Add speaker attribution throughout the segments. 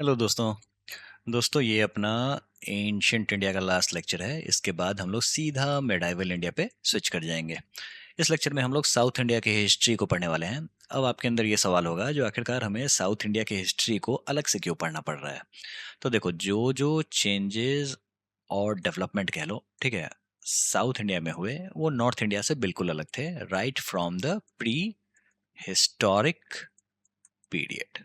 Speaker 1: Hello दोस्तों। ये अपना एंशियंट इंडिया का लास्ट लेक्चर है। इसके बाद हम लोग सीधा मेडाइवल इंडिया पे स्विच कर जाएंगे। इस लेक्चर में हम लोग साउथ इंडिया की हिस्ट्री को पढ़ने वाले हैं। अब आपके अंदर ये सवाल होगा जो आखिरकार हमें साउथ इंडिया की हिस्ट्री को अलग से क्यों पढ़ना पड़ रहा है। तो देखो, जो जो चेंजेस और डेवलपमेंट कह लो, ठीक है, साउथ इंडिया में हुए वो नॉर्थ इंडिया से बिल्कुल अलग थे, right from the pre historic period.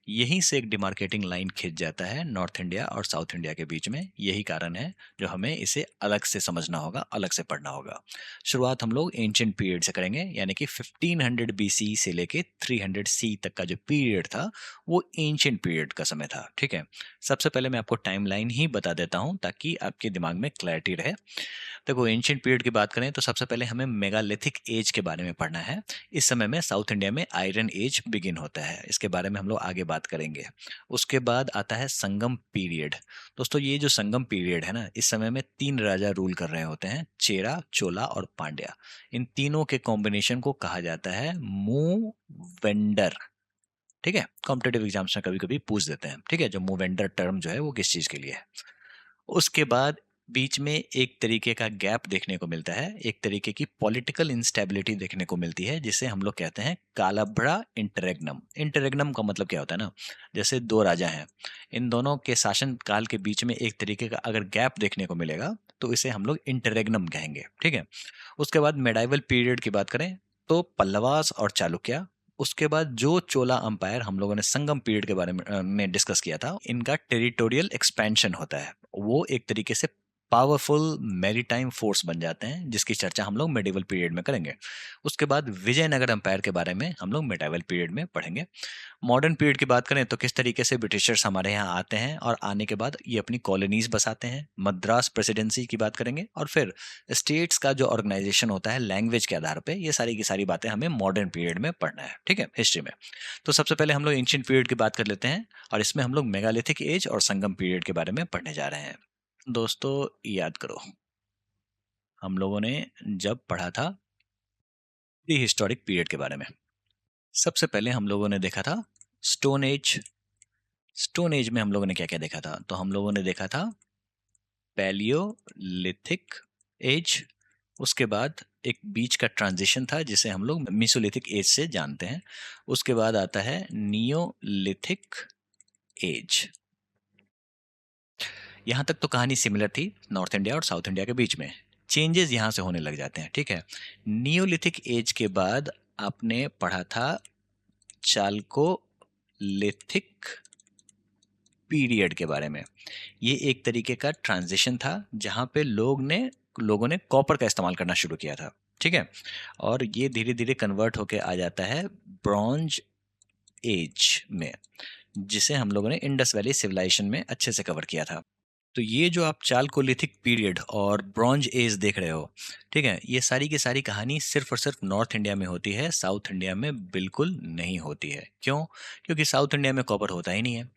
Speaker 1: यहीं से एक डिमार्केटिंग लाइन खिंच जाता है नॉर्थ इंडिया और साउथ इंडिया के बीच में। यही कारण है जो हमें इसे अलग से समझना होगा, अलग से पढ़ना होगा। शुरुआत हम लोग एंशिएंट पीरियड से करेंगे, यानी कि 1500 बीसी से लेके 300 सी तक का जो पीरियड था वो एंशिएंट पीरियड का समय था। ठीक है, सबसे पहले मैं आपको टाइमलाइन ही बता देता हूं ताकि आपके दिमाग में क्लैरिटी रहे। देखो, एंशिएंट पीरियड की बात करें तो सबसे पहले हमें मेगालिथिक एज के बारे में पढ़ना है। इस समय में साउथ इंडिया में आयरन एज बिगिन होता है, इसके बारे में हम लोग आगे बात करेंगे। उसके बाद आता है संगम पीरियड। दोस्तों, ये जो संगम पीरियड है ना, इस समय में तीन राजा रूल कर रहे होते हैं, चेरा, चोला और पांड्या। इन तीनों के कॉम्बिनेशन को कहा जाता है मूवेंडर। ठीक है, कॉम्पिटेटिव एग्जाम्स में कभी कभी पूछ देते हैं, ठीक है, जो मूवेंडर टर्म जो है वो किस चीज के लिए है। उसके बाद बीच में एक तरीके का गैप देखने को मिलता है, एक तरीके की पॉलिटिकल इंस्टेबिलिटी देखने को मिलती है, जिसे हम लोग कहते हैं कालाभ्रा इंटरेग्नम। इंटरेग्नम का मतलब क्या होता है ना, जैसे दो राजा हैं, इन दोनों के शासन काल के बीच में एक तरीके का अगर गैप देखने को मिलेगा तो इसे हम लोग इंटरेग्नम कहेंगे। ठीक है, उसके बाद मेडाइवल पीरियड की बात करें तो पल्लवास और चालुक्य। उसके बाद जो चोला अंपायर हम लोगों ने संगम पीरियड के बारे में डिस्कस किया था, इनका टेरिटोरियल एक्सपेंशन होता है, वो एक तरीके से पावरफुल मैरीटाइम फोर्स बन जाते हैं, जिसकी चर्चा हम लोग मेडिवल पीरियड में करेंगे। उसके बाद विजयनगर अंपायर के बारे में हम लोग मेडाइवल पीरियड में पढ़ेंगे। मॉडर्न पीरियड की बात करें तो किस तरीके से ब्रिटिशर्स हमारे यहाँ आते हैं और आने के बाद ये अपनी कॉलोनीज बसाते हैं। मद्रास प्रेसिडेंसी की बात करेंगे और फिर स्टेट्स का जो ऑर्गेनाइजेशन होता है लैंग्वेज के आधार पे, ये सारी की सारी बातें हमें मॉडर्न पीरियड में पढ़ना है, ठीक है, हिस्ट्री में। तो सबसे पहले हम लोग एंशिएंट पीरियड की बात कर लेते हैं और इसमें हम लोग मेगालिथिक एज और संगम पीरियड के बारे में पढ़ने जा रहे हैं। दोस्तों, याद करो, हम लोगों ने जब पढ़ा था प्री हिस्टोरिक पीरियड के बारे में, सबसे पहले हम लोगों ने देखा था स्टोन एज। स्टोन एज में हम लोगों ने क्या क्या देखा था, तो हम लोगों ने देखा था पैलियोलिथिक एज। उसके बाद एक बीच का ट्रांजिशन था जिसे हम लोग मीसोलिथिक एज से जानते हैं। उसके बाद आता है नियोलिथिक एज। यहां तक तो कहानी सिमिलर थी नॉर्थ इंडिया और साउथ इंडिया के बीच में। चेंजेस यहां से होने लग जाते हैं, ठीक है। नियोलिथिक एज के बाद आपने पढ़ा था चाल्कोलिथिक पीरियड के बारे में। ये एक तरीके का ट्रांजिशन था जहां पे लोगों ने कॉपर का इस्तेमाल करना शुरू किया था, ठीक है। और ये धीरे धीरे कन्वर्ट होके आ जाता है ब्रॉन्ज एज में, जिसे हम लोगों ने इंडस वैली सिविलाइजेशन में अच्छे से कवर किया था। तो ये जो आप चालकोलिथिक पीरियड और ब्रॉन्ज एज देख रहे हो, ठीक है, ये सारी की सारी कहानी सिर्फ और सिर्फ नॉर्थ इंडिया में होती है, साउथ इंडिया में बिल्कुल नहीं होती है। क्यों? क्योंकि साउथ इंडिया में कॉपर होता ही नहीं है।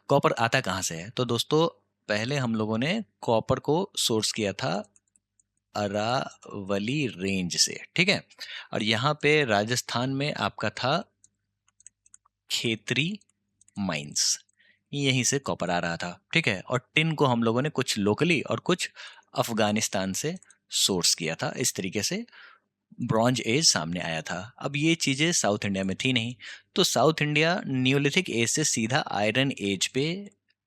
Speaker 1: कॉपर आता कहाँ से है? तो दोस्तों, पहले हम लोगों ने कॉपर को सोर्स किया था अरावली रेंज से, ठीक है। और यहाँ पे राजस्थान में आपका था खेतरी माइंस, यहीं से कॉपर आ रहा था, ठीक है। और टिन को हम लोगों ने कुछ लोकली और कुछ अफगानिस्तान से सोर्स किया था। इस तरीके से ब्रॉन्ज एज सामने आया था। अब ये चीजें साउथ इंडिया में थी नहीं, तो साउथ इंडिया नियोलिथिक एज से सीधा आयरन एज पे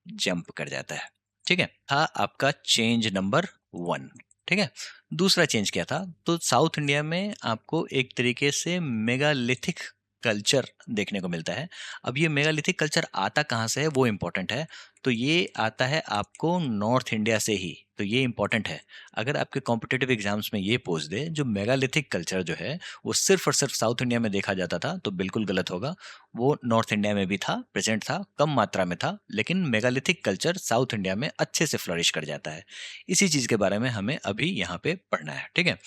Speaker 1: जंप कर जाता है, ठीक है। था आपका चेंज नंबर 1, ठीक है। दूसरा चेंज क्या था, तो साउथ इंडिया में आपको एक तरीके से मेगालिथिक कल्चर देखने को मिलता है। अब ये मेगालिथिक कल्चर आता कहाँ से है वो इंपॉर्टेंट है। तो ये आता है आपको नॉर्थ इंडिया से ही, तो ये इंपॉर्टेंट है। अगर आपके कॉम्पिटेटिव एग्जाम्स में ये पूछ दे जो मेगालिथिक कल्चर जो है वो सिर्फ और सिर्फ साउथ इंडिया में देखा जाता था, तो बिल्कुल गलत होगा। वो नॉर्थ इंडिया में भी था, प्रेजेंट था, कम मात्रा में था, लेकिन मेगालिथिक कल्चर साउथ इंडिया में अच्छे से फ्लरिश कर जाता है। इसी चीज के बारे में हमें अभी यहाँ पे पढ़ना है, ठीक है।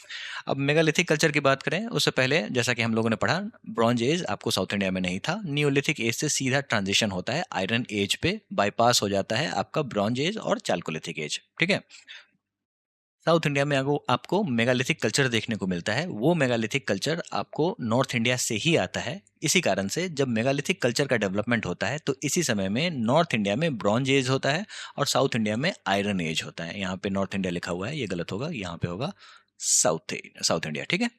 Speaker 1: अब मेगालिथिक कल्चर की बात करें उससे पहले, जैसा कि हम लोगों ने पढ़ा, ब्रॉन्ज एज आपको साउथ इंडिया में नहीं था। नियोलिथिक एज से सीधा ट्रांजिशन होता है आयरन एज पे, बाईपास हो जाता है आपका ब्रॉन्ज एज और चाल्कोलिथिक एज, ठीक है। साउथ इंडिया में आपको मेगालिथिक कल्चर देखने को मिलता है। वो मेगालिथिक कल्चर आपको नॉर्थ इंडिया से ही आता है। इसी कारण से जब मेगालिथिक कल्चर का डेवलपमेंट होता है तो इसी समय में नॉर्थ इंडिया में ब्रॉन्ज एज होता है और साउथ इंडिया में आयरन एज होता है। यहाँ पे नॉर्थ इंडिया लिखा हुआ है, ये गलत होगा, यहाँ पे होगा साउथ साउथ इंडिया। ठीक है।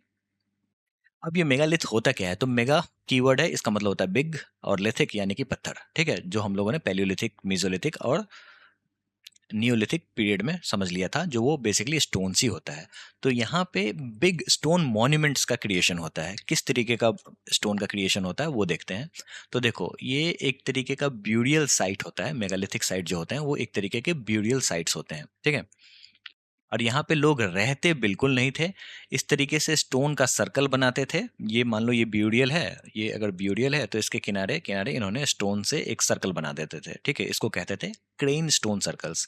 Speaker 1: अब ये मेगालिथ होता क्या है? तो मेगा कीवर्ड है, इसका मतलब होता है बिग, और लिथिक यानी कि पत्थर। ठीक है, जो हम लोगों ने पैलियोलिथिक, मीजोलिथिक और नियोलिथिक पीरियड में समझ लिया था, जो वो बेसिकली स्टोन्स ही होता है। तो यहाँ पे बिग स्टोन मॉन्यूमेंट्स का क्रिएशन होता है। किस तरीके का स्टोन का क्रिएशन होता है वो देखते हैं। तो देखो, ये एक तरीके का ब्यूरियल साइट होता है। मेगालिथिक साइट जो होते हैं वो एक तरीके के ब्यूरियल साइट्स होते हैं। ठीक है। और यहाँ पे लोग रहते बिल्कुल नहीं थे। इस तरीके से स्टोन का सर्कल बनाते थे। ये मान लो ये ब्यूरियल है, ये अगर ब्यूरियल है तो इसके किनारे किनारे इन्होंने स्टोन से एक सर्कल बना देते थे। ठीक है, इसको कहते थे क्रेन स्टोन सर्कल्स।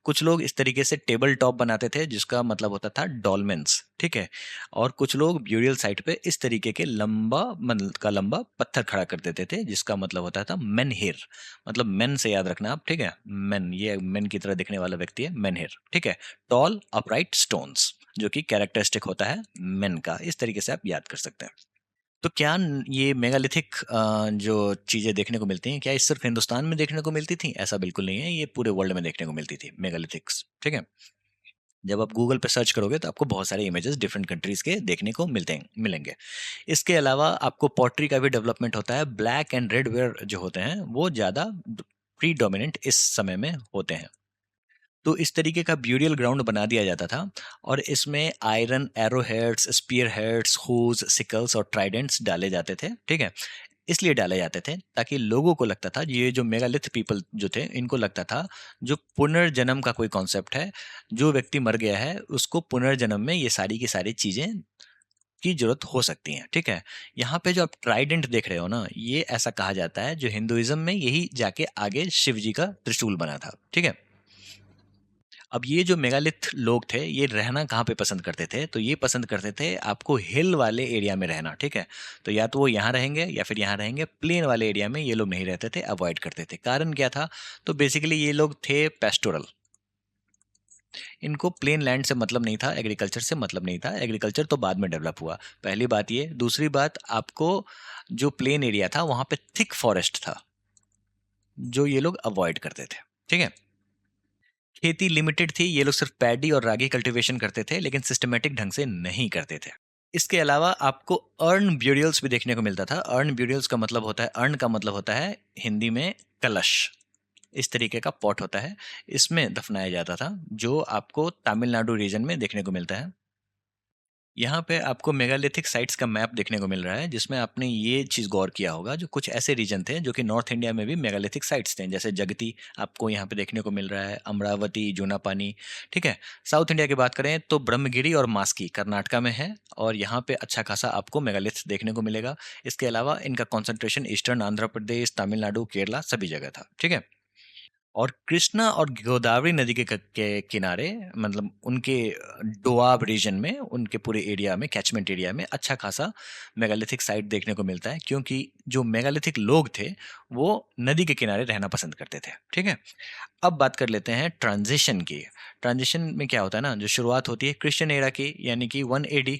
Speaker 1: कुछ लोग इस तरीके से टेबल टॉप बनाते थे, जिसका मतलब होता था डॉलमेंस। ठीक है। और कुछ लोग ब्यूरियल साइट पे इस तरीके के लंबा मन का लंबा पत्थर खड़ा कर देते थे, जिसका मतलब होता था मेनहिर। मतलब मेन से याद रखना आप। ठीक है, मेन, ये मेन की तरह दिखने वाला व्यक्ति है मेनहिर। ठीक है। टॉल अपराइट स्टोन्स, जो कि कैरेक्टरिस्टिक होता है मेन का। इस तरीके से आप याद कर सकते हैं। तो क्या ये मेगालिथिक जो चीजें देखने को मिलती हैं, क्या ये सिर्फ हिंदुस्तान में देखने को मिलती थी? ऐसा बिल्कुल नहीं है, ये पूरे वर्ल्ड में देखने को मिलती थी मेगालिथिक्स। ठीक है। जब आप गूगल पे सर्च करोगे तो आपको बहुत सारे इमेजेस डिफरेंट कंट्रीज के देखने को मिलेंगे। इसके अलावा आपको पॉटरी का भी डेवलपमेंट होता है। ब्लैक एंड रेड वेयर जो होते हैं वो ज़्यादा प्रीडोमिनेंट इस समय में होते हैं। तो इस तरीके का ब्यूरियल ग्राउंड बना दिया जाता था, और इसमें iron arrow heads, spear heads, hoes, sickles और ट्राइडेंट्स डाले जाते थे। ठीक है। इसलिए डाले जाते थे ताकि लोगों को लगता था, ये जो मेगालिथ पीपल जो थे, इनको लगता था जो पुनर्जन्म का कोई कॉन्सेप्ट है, जो व्यक्ति मर गया है उसको पुनर्जन्म में ये सारी की सारी चीजें की जरूरत हो सकती हैं। ठीक है। यहाँ पे जो आप ट्राइडेंट देख रहे हो ना, ये ऐसा कहा जाता है जो हिंदुइज्म में यही जाके आगे शिव जी का त्रिशूल बना था। ठीक है। अब ये जो मेगालिथ लोग थे, ये रहना कहाँ पे पसंद करते थे? तो ये पसंद करते थे आपको हिल वाले एरिया में रहना। ठीक है। तो या तो वो यहाँ रहेंगे या फिर यहाँ रहेंगे। प्लेन वाले एरिया में ये लोग नहीं रहते थे, अवॉइड करते थे। कारण क्या था? तो बेसिकली ये लोग थे पेस्टोरल। इनको प्लेन लैंड से मतलब नहीं था, एग्रीकल्चर से मतलब नहीं था। एग्रीकल्चर तो बाद में डेवलप हुआ। पहली बात ये। दूसरी बात, आपको जो प्लेन एरिया था वहाँ पे थिक फॉरेस्ट था, जो ये लोग अवॉइड करते थे। ठीक है। खेती लिमिटेड थी, ये लोग सिर्फ पैडी और रागी कल्टीवेशन करते थे, लेकिन सिस्टमेटिक ढंग से नहीं करते थे। इसके अलावा आपको अर्न ब्यूरियल्स भी देखने को मिलता था। अर्न ब्यूरियल्स का मतलब होता है, अर्न का मतलब होता है हिंदी में कलश। इस तरीके का पॉट होता है, इसमें दफनाया जाता था, जो आपको तमिलनाडु रीजन में देखने को मिलता है। यहाँ पे आपको मेगालिथिक साइट्स का मैप देखने को मिल रहा है, जिसमें आपने ये चीज़ गौर किया होगा, जो कुछ ऐसे रीजन थे जो कि नॉर्थ इंडिया में भी मेगालिथिक साइट्स थे। जैसे जगती आपको यहाँ पे देखने को मिल रहा है, अमरावती, जूनापानी। ठीक है। साउथ इंडिया की बात करें तो ब्रह्मगिरी और मास्की कर्नाटका में है, और यहाँ पे अच्छा खासा आपको मेगालिथ देखने को मिलेगा। इसके अलावा इनका कॉन्सेंट्रेशन ईस्टर्न आंध्र प्रदेश, तमिलनाडु, केरला सभी जगह था। ठीक है। और कृष्णा और गोदावरी नदी के किनारे, मतलब उनके डोआब रीजन में, उनके पूरे एरिया में, कैचमेंट एरिया में अच्छा खासा मेगालिथिक साइट देखने को मिलता है, क्योंकि जो मेगालिथिक लोग थे वो नदी के किनारे रहना पसंद करते थे। ठीक है। अब बात कर लेते हैं ट्रांजिशन की। ट्रांजिशन में क्या होता है ना, जो शुरुआत होती है क्रिश्चियन एरा की, यानी कि 1 AD।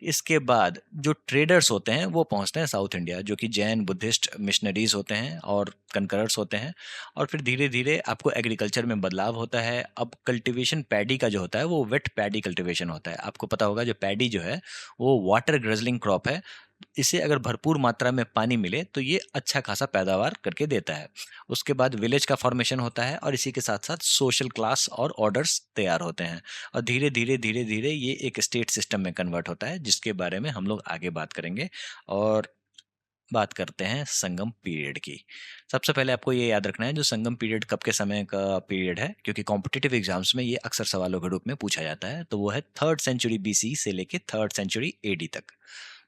Speaker 1: इसके बाद जो ट्रेडर्स होते हैं वो पहुंचते हैं साउथ इंडिया, जो कि जैन बुद्धिस्ट मिशनरीज होते हैं और कनकरर्स होते हैं। और फिर धीरे धीरे आपको एग्रीकल्चर में बदलाव होता है। अब कल्टीवेशन पैडी का जो होता है वो वेट पैडी कल्टीवेशन होता है। आपको पता होगा जो पैडी जो है वो वाटर ग्रजलिंग क्रॉप है। इसे अगर भरपूर मात्रा में पानी मिले तो ये अच्छा खासा पैदावार करके देता है। उसके बाद विलेज का फॉर्मेशन होता है, और इसी के साथ साथ सोशल क्लास और ऑर्डर्स तैयार होते हैं। और धीरे धीरे धीरे धीरे ये एक स्टेट सिस्टम में कन्वर्ट होता है, जिसके बारे में हम लोग आगे बात करेंगे। और बात करते हैं संगम पीरियड की। सबसे पहले आपको ये याद रखना है, जो संगम पीरियड कब के समय का पीरियड है, क्योंकि कॉम्पिटिटिव एग्जाम्स में ये अक्सर सवालों के रूप में पूछा जाता है। तो वो है 3rd सेंचुरी BC से लेके 3rd सेंचुरी AD तक।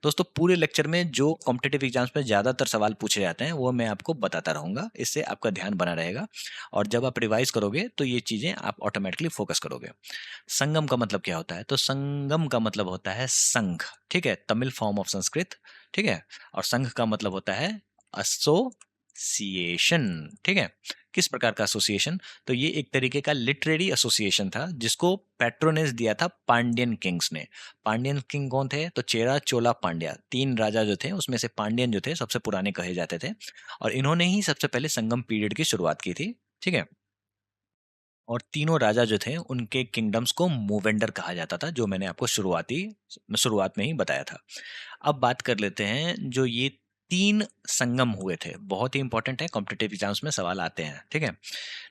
Speaker 1: दोस्तों, पूरे लेक्चर में जो कॉम्पिटिटिव एग्जाम्स में ज़्यादातर सवाल पूछे जाते हैं वो मैं आपको बताता रहूँगा, इससे आपका ध्यान बना रहेगा। और जब आप रिवाइज करोगे तो ये चीज़ें आप ऑटोमेटिकली फोकस करोगे। संगम का मतलब क्या होता है? तो संगम का मतलब होता है संघ। ठीक है, तमिल फॉर्म ऑफ संस्कृत। ठीक है। और संघ का मतलब होता है एसोसिएशन। ठीक है। किस प्रकार का एसोसिएशन? तो ये एक तरीके का लिटरेरी एसोसिएशन था जिसको पैट्रोनेज दिया था पांड्यन किंग्स ने। पांड्यन किंग कौन थे? तो चेरा, चोला, पांड्या, 3 राजा जो थे उसमें से पांड्यन जो थे सबसे पुराने कहे जाते थे और इन्होंने ही सबसे पहले संगम पीरियड की शुरुआत की थी, ठीक है? और तीनों राजा जो थे उनके किंगडम्स को मूवेंडर कहा जाता था, जो मैंने आपको शुरुआत में ही बताया था। अब बात कर लेते हैं जो ये 3 संगम हुए थे, बहुत ही इंपॉर्टेंट है, कॉम्पिटिटिव एग्जाम्स में सवाल आते हैं, ठीक है?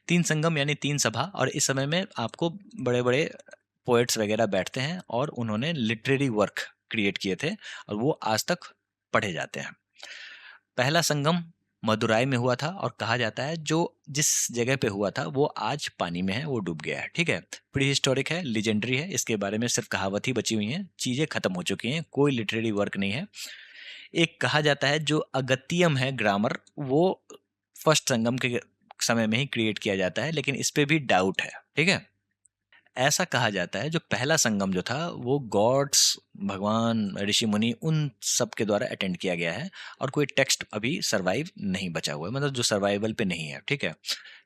Speaker 1: 3 संगम यानी 3 सभा, और इस समय में आपको बड़े-बड़े पोएट्स वगैरह बैठते हैं और उन्होंने लिटरेरी वर्क क्रिएट किए थे और वो आज तक पढ़े जाते हैं। पहला संगम मदुराई में हुआ था और कहा जाता है जो जिस जगह पे हुआ था वो आज पानी में है, वो डूब गया है, ठीक है? प्री हिस्टोरिक है, लेजेंडरी है, इसके बारे में सिर्फ कहावत ही बची हुई है, चीजें खत्म हो चुकी हैं, कोई लिटरेरी वर्क नहीं है। एक कहा जाता है जो अगत्यम है ग्रामर, वो फर्स्ट संगम के समय में ही क्रिएट किया जाता है, लेकिन इस पे भी डाउट है, ठीक है? ऐसा कहा जाता है जो पहला संगम जो था वो गॉड्स, भगवान, ऋषि मुनि, उन सब के द्वारा अटेंड किया गया है और कोई टेक्स्ट अभी सरवाइव नहीं बचा हुआ है, मतलब जो सर्वाइवल पे नहीं है, ठीक है?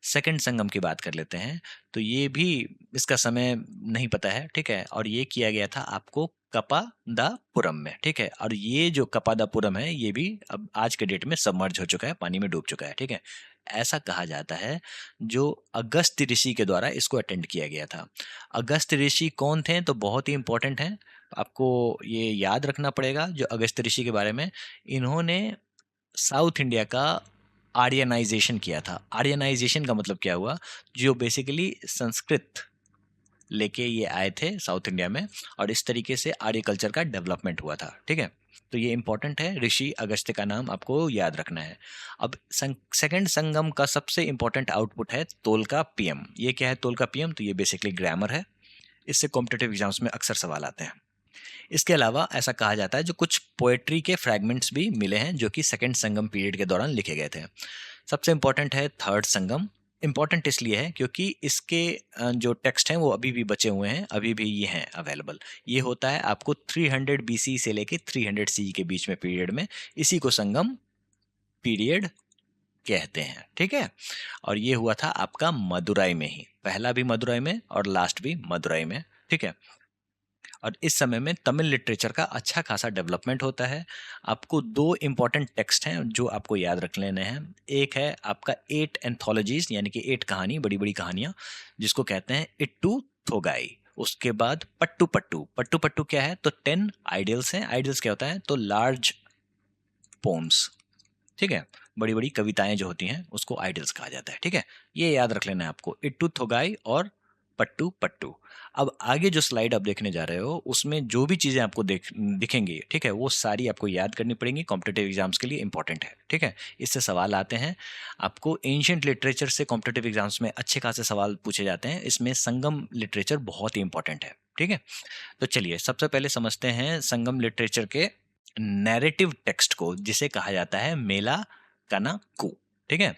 Speaker 1: सेकंड संगम की बात कर लेते हैं, तो ये भी इसका समय नहीं पता है, ठीक है? और ये किया गया था आपको कपादापुरम में, ठीक है? और ये जो कपादापुरम है ये भी अब आज के डेट में सबमर्ज हो चुका है, पानी में डूब चुका है, ठीक है? ऐसा कहा जाता है जो अगस्त ऋषि के द्वारा इसको अटेंड किया गया था। अगस्त ऋषि कौन थे? तो बहुत ही इंपॉर्टेंट हैं, आपको ये याद रखना पड़ेगा जो अगस्त ऋषि के बारे में। इन्होंने साउथ इंडिया का आर्यनाइजेशन किया था। आर्यनाइजेशन का मतलब क्या हुआ? जो बेसिकली संस्कृत लेके ये आए थे साउथ इंडिया में और इस तरीके से आर्य कल्चर का डेवलपमेंट हुआ था, ठीक है? तो ये इंपॉर्टेंट है, ऋषि अगस्त्य का नाम आपको याद रखना है। अब सेकंड संगम का सबसे इंपॉर्टेंट आउटपुट है तोलका पीएम। ये क्या है तोलका पीएम? तो ये बेसिकली ग्रामर है, इससे कॉम्पिटेटिव एग्जाम्स में अक्सर सवाल आते हैं। इसके अलावा ऐसा कहा जाता है जो कुछ पोएट्री के फ्रैगमेंट्स भी मिले हैं जो कि सेकंड संगम पीरियड के दौरान लिखे गए थे। सबसे इंपॉर्टेंट है थर्ड संगम। इंपॉर्टेंट इसलिए है क्योंकि इसके जो टेक्स्ट हैं वो अभी भी बचे हुए हैं, अभी भी ये हैं अवेलेबल। ये होता है आपको 300 बीसी से लेके 300 सी के बीच में पीरियड में, इसी को संगम पीरियड कहते हैं, ठीक है? और ये हुआ था आपका मदुराई में ही, पहला भी मदुराई में और लास्ट भी मदुराई में, ठीक है? और इस समय में तमिल लिटरेचर का अच्छा खासा डेवलपमेंट होता है। आपको 2 इम्पोर्टेंट टेक्स्ट हैं जो आपको याद रख लेने हैं। एक है आपका 8 एंथोलॉजीज़ यानी कि 8 कहानी, बड़ी-बड़ी कहानियाँ, जिसको कहते हैं इट्टू थोगाई। उसके बाद पट्टू पट्टू। पट्टू पट्टू क्या है? तो 10 आइडियल्स हैं। आइडियल्स क्या होता है? तो लार्ज पोएम्स, ठीक है? बड़ी-बड़ी कविताएँ जो होती हैं उसको आइडियल्स कहा जाता है, ठीक है? ये याद रख लेना है आपको, इट्टू थोगाई और पट्टू पट्टू। अब आगे जो स्लाइड आप देखने जा रहे हो उसमें जो भी चीज़ें आपको दिखेंगी, ठीक है? वो सारी आपको याद करनी पड़ेंगी, कॉम्पिटिटिव एग्जाम्स के लिए इंपॉर्टेंट है, ठीक है? इससे सवाल आते हैं। आपको एंशिएंट लिटरेचर से कॉम्पिटिटिव एग्जाम्स में अच्छे खासे सवाल पूछे जाते हैं। इसमें संगम लिटरेचर बहुत ही इंपॉर्टेंट है, ठीक है? तो चलिए सबसे पहले समझते हैं संगम लिटरेचर के नैरेटिव टेक्स्ट को, जिसे कहा जाता है मेला कनाकू, ठीक है?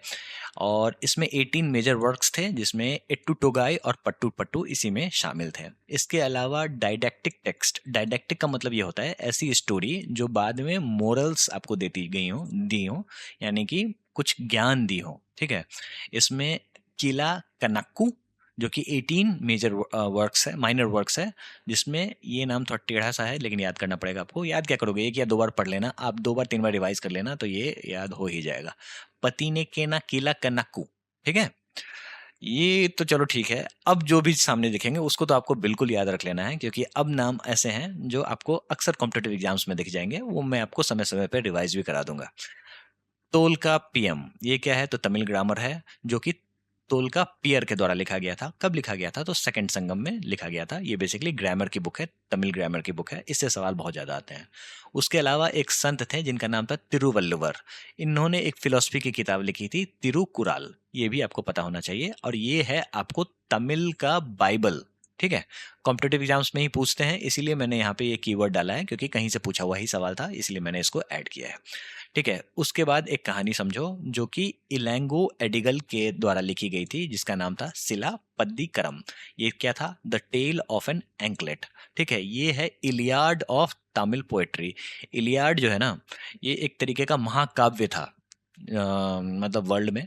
Speaker 1: और इसमें 18 मेजर वर्क्स थे जिसमें एट्टू टोगाई और पट्टू पट्टू इसी में शामिल थे। इसके अलावा डाइडेक्टिक टेक्स्ट, डाइडेक्टिक का मतलब ये होता है ऐसी स्टोरी जो बाद में मोरल्स आपको दी हो, यानी कि कुछ ज्ञान दी हो, ठीक है? इसमें किला कनाकू जो कि 18 मेजर वर्क्स है, माइनर वर्क्स है, जिसमें ये नाम थोड़ा टेढ़ा सा है लेकिन याद करना पड़ेगा आपको। याद क्या करोगे, एक या दो बार पढ़ लेना, आप 2 बार 3 बार रिवाइज कर लेना तो ये याद हो ही जाएगा। पति ने केना किला कनाकू, ठीक है? ये तो चलो ठीक है। अब जो भी सामने दिखेंगे उसको तो आपको बिल्कुल याद रख लेना है क्योंकि अब नाम ऐसे हैं जो आपको अक्सर कॉम्पिटिटिव एग्जाम्स में दिख जाएंगे, वो मैं आपको समय-समय पे रिवाइज भी करा दूंगा। तोल्काप्पियम, ये क्या है? तो तमिल ग्रामर है जो कि तोल्काप्पियर के द्वारा लिखा गया था। कब लिखा गया था? तो सेकंड संगम में लिखा गया था। ये बेसिकली ग्रामर की बुक है, तमिल ग्रामर की बुक है। इससे सवाल बहुत ज़्यादा आते हैं। उसके अलावा एक संत थे जिनका नाम था तिरुवल्लुवर। इन्होंने एक फिलॉसफी की किताब लिखी थी तिरुकुराल, ये भी आपको पता होना चाहिए और ये है आपको तमिल का बाइबल, ठीक है? कॉम्पिटिटिव एग्जाम्स में ही पूछते हैं, इसीलिए मैंने यहाँ पे ये कीवर्ड डाला है क्योंकि कहीं से पूछा हुआ ही सवाल था, इसलिए मैंने इसको ऐड किया है। ठीक है, उसके बाद एक कहानी समझो जो कि इलैंगो एडिगल के द्वारा लिखी गई थी जिसका नाम था सिलापद्दीकरम। ये क्या था? The tale of an anklet, ठीक है? ये है Iliad of Tamil poetry. Iliad जो है ना, ये एक तरीके का महाकाव्य था मतलब वर्ल्ड में।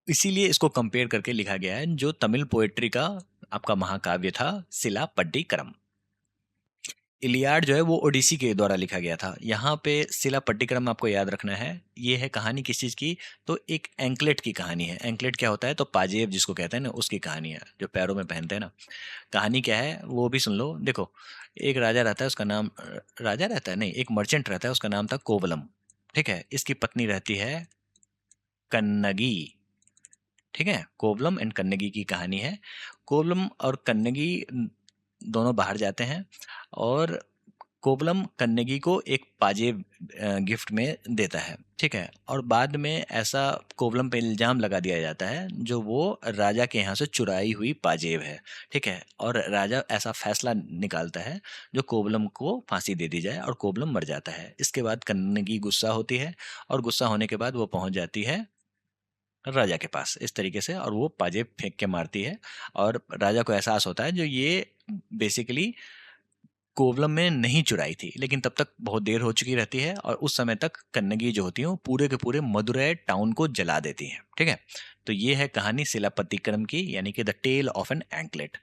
Speaker 1: इसीलिए इसको कंपेयर करके लिखा गया है, जो तमिल पोएट्री का आपका महाकाव्य था शिलापट्टिक्रम। इलियाड जो है वो ओडिसी के द्वारा लिखा गया था। यहाँ पे शिलापट्टिक्रम आपको याद रखना है। ये है कहानी किस चीज़ की? तो एक एंकलेट की कहानी है। एंकलेट क्या होता है? तो पाजेब जिसको कहते हैं ना, उसकी कहानी है, जो पैरों में पहनते हैं ना। कहानी क्या है वो भी सुन लो। देखो, एक राजा रहता है, उसका नाम राजा रहता है नहीं, एक मर्चेंट रहता है, उसका नाम था कोवलम। ठीक है, इसकी पत्नी रहती है कन्नगी। ठीक है, कोवलम एंड कन्नगी की कहानी है। कोवलम और कन्नगी दोनों बाहर जाते हैं, और कोवलम कन्नगी को एक पाजेब गिफ्ट में देता है। ठीक है, और बाद में ऐसा कोवलम पे इल्जाम लगा दिया जाता है जो वो राजा के यहाँ से चुराई हुई पाजेब है। ठीक है, और राजा ऐसा फैसला निकालता है जो कोवलम को फांसी दे दी जाए, और कोवलम मर जाता है। इसके बाद कन्नगी गुस्सा होती है, और गुस्सा होने के बाद वो पहुंच जाती है राजा के पास इस तरीके से, और वो पाजेब फेंक के मारती है। और राजा को एहसास होता है जो ये बेसिकली कोवलम में नहीं चुराई थी, लेकिन तब तक बहुत देर हो चुकी रहती है, और उस समय तक कन्नगी जो होती हैं वो पूरे के पूरे मदुरै टाउन को जला देती हैं। ठीक है, तो ये है कहानी शिलापतिक्रम की, यानी कि the tale of an anklet.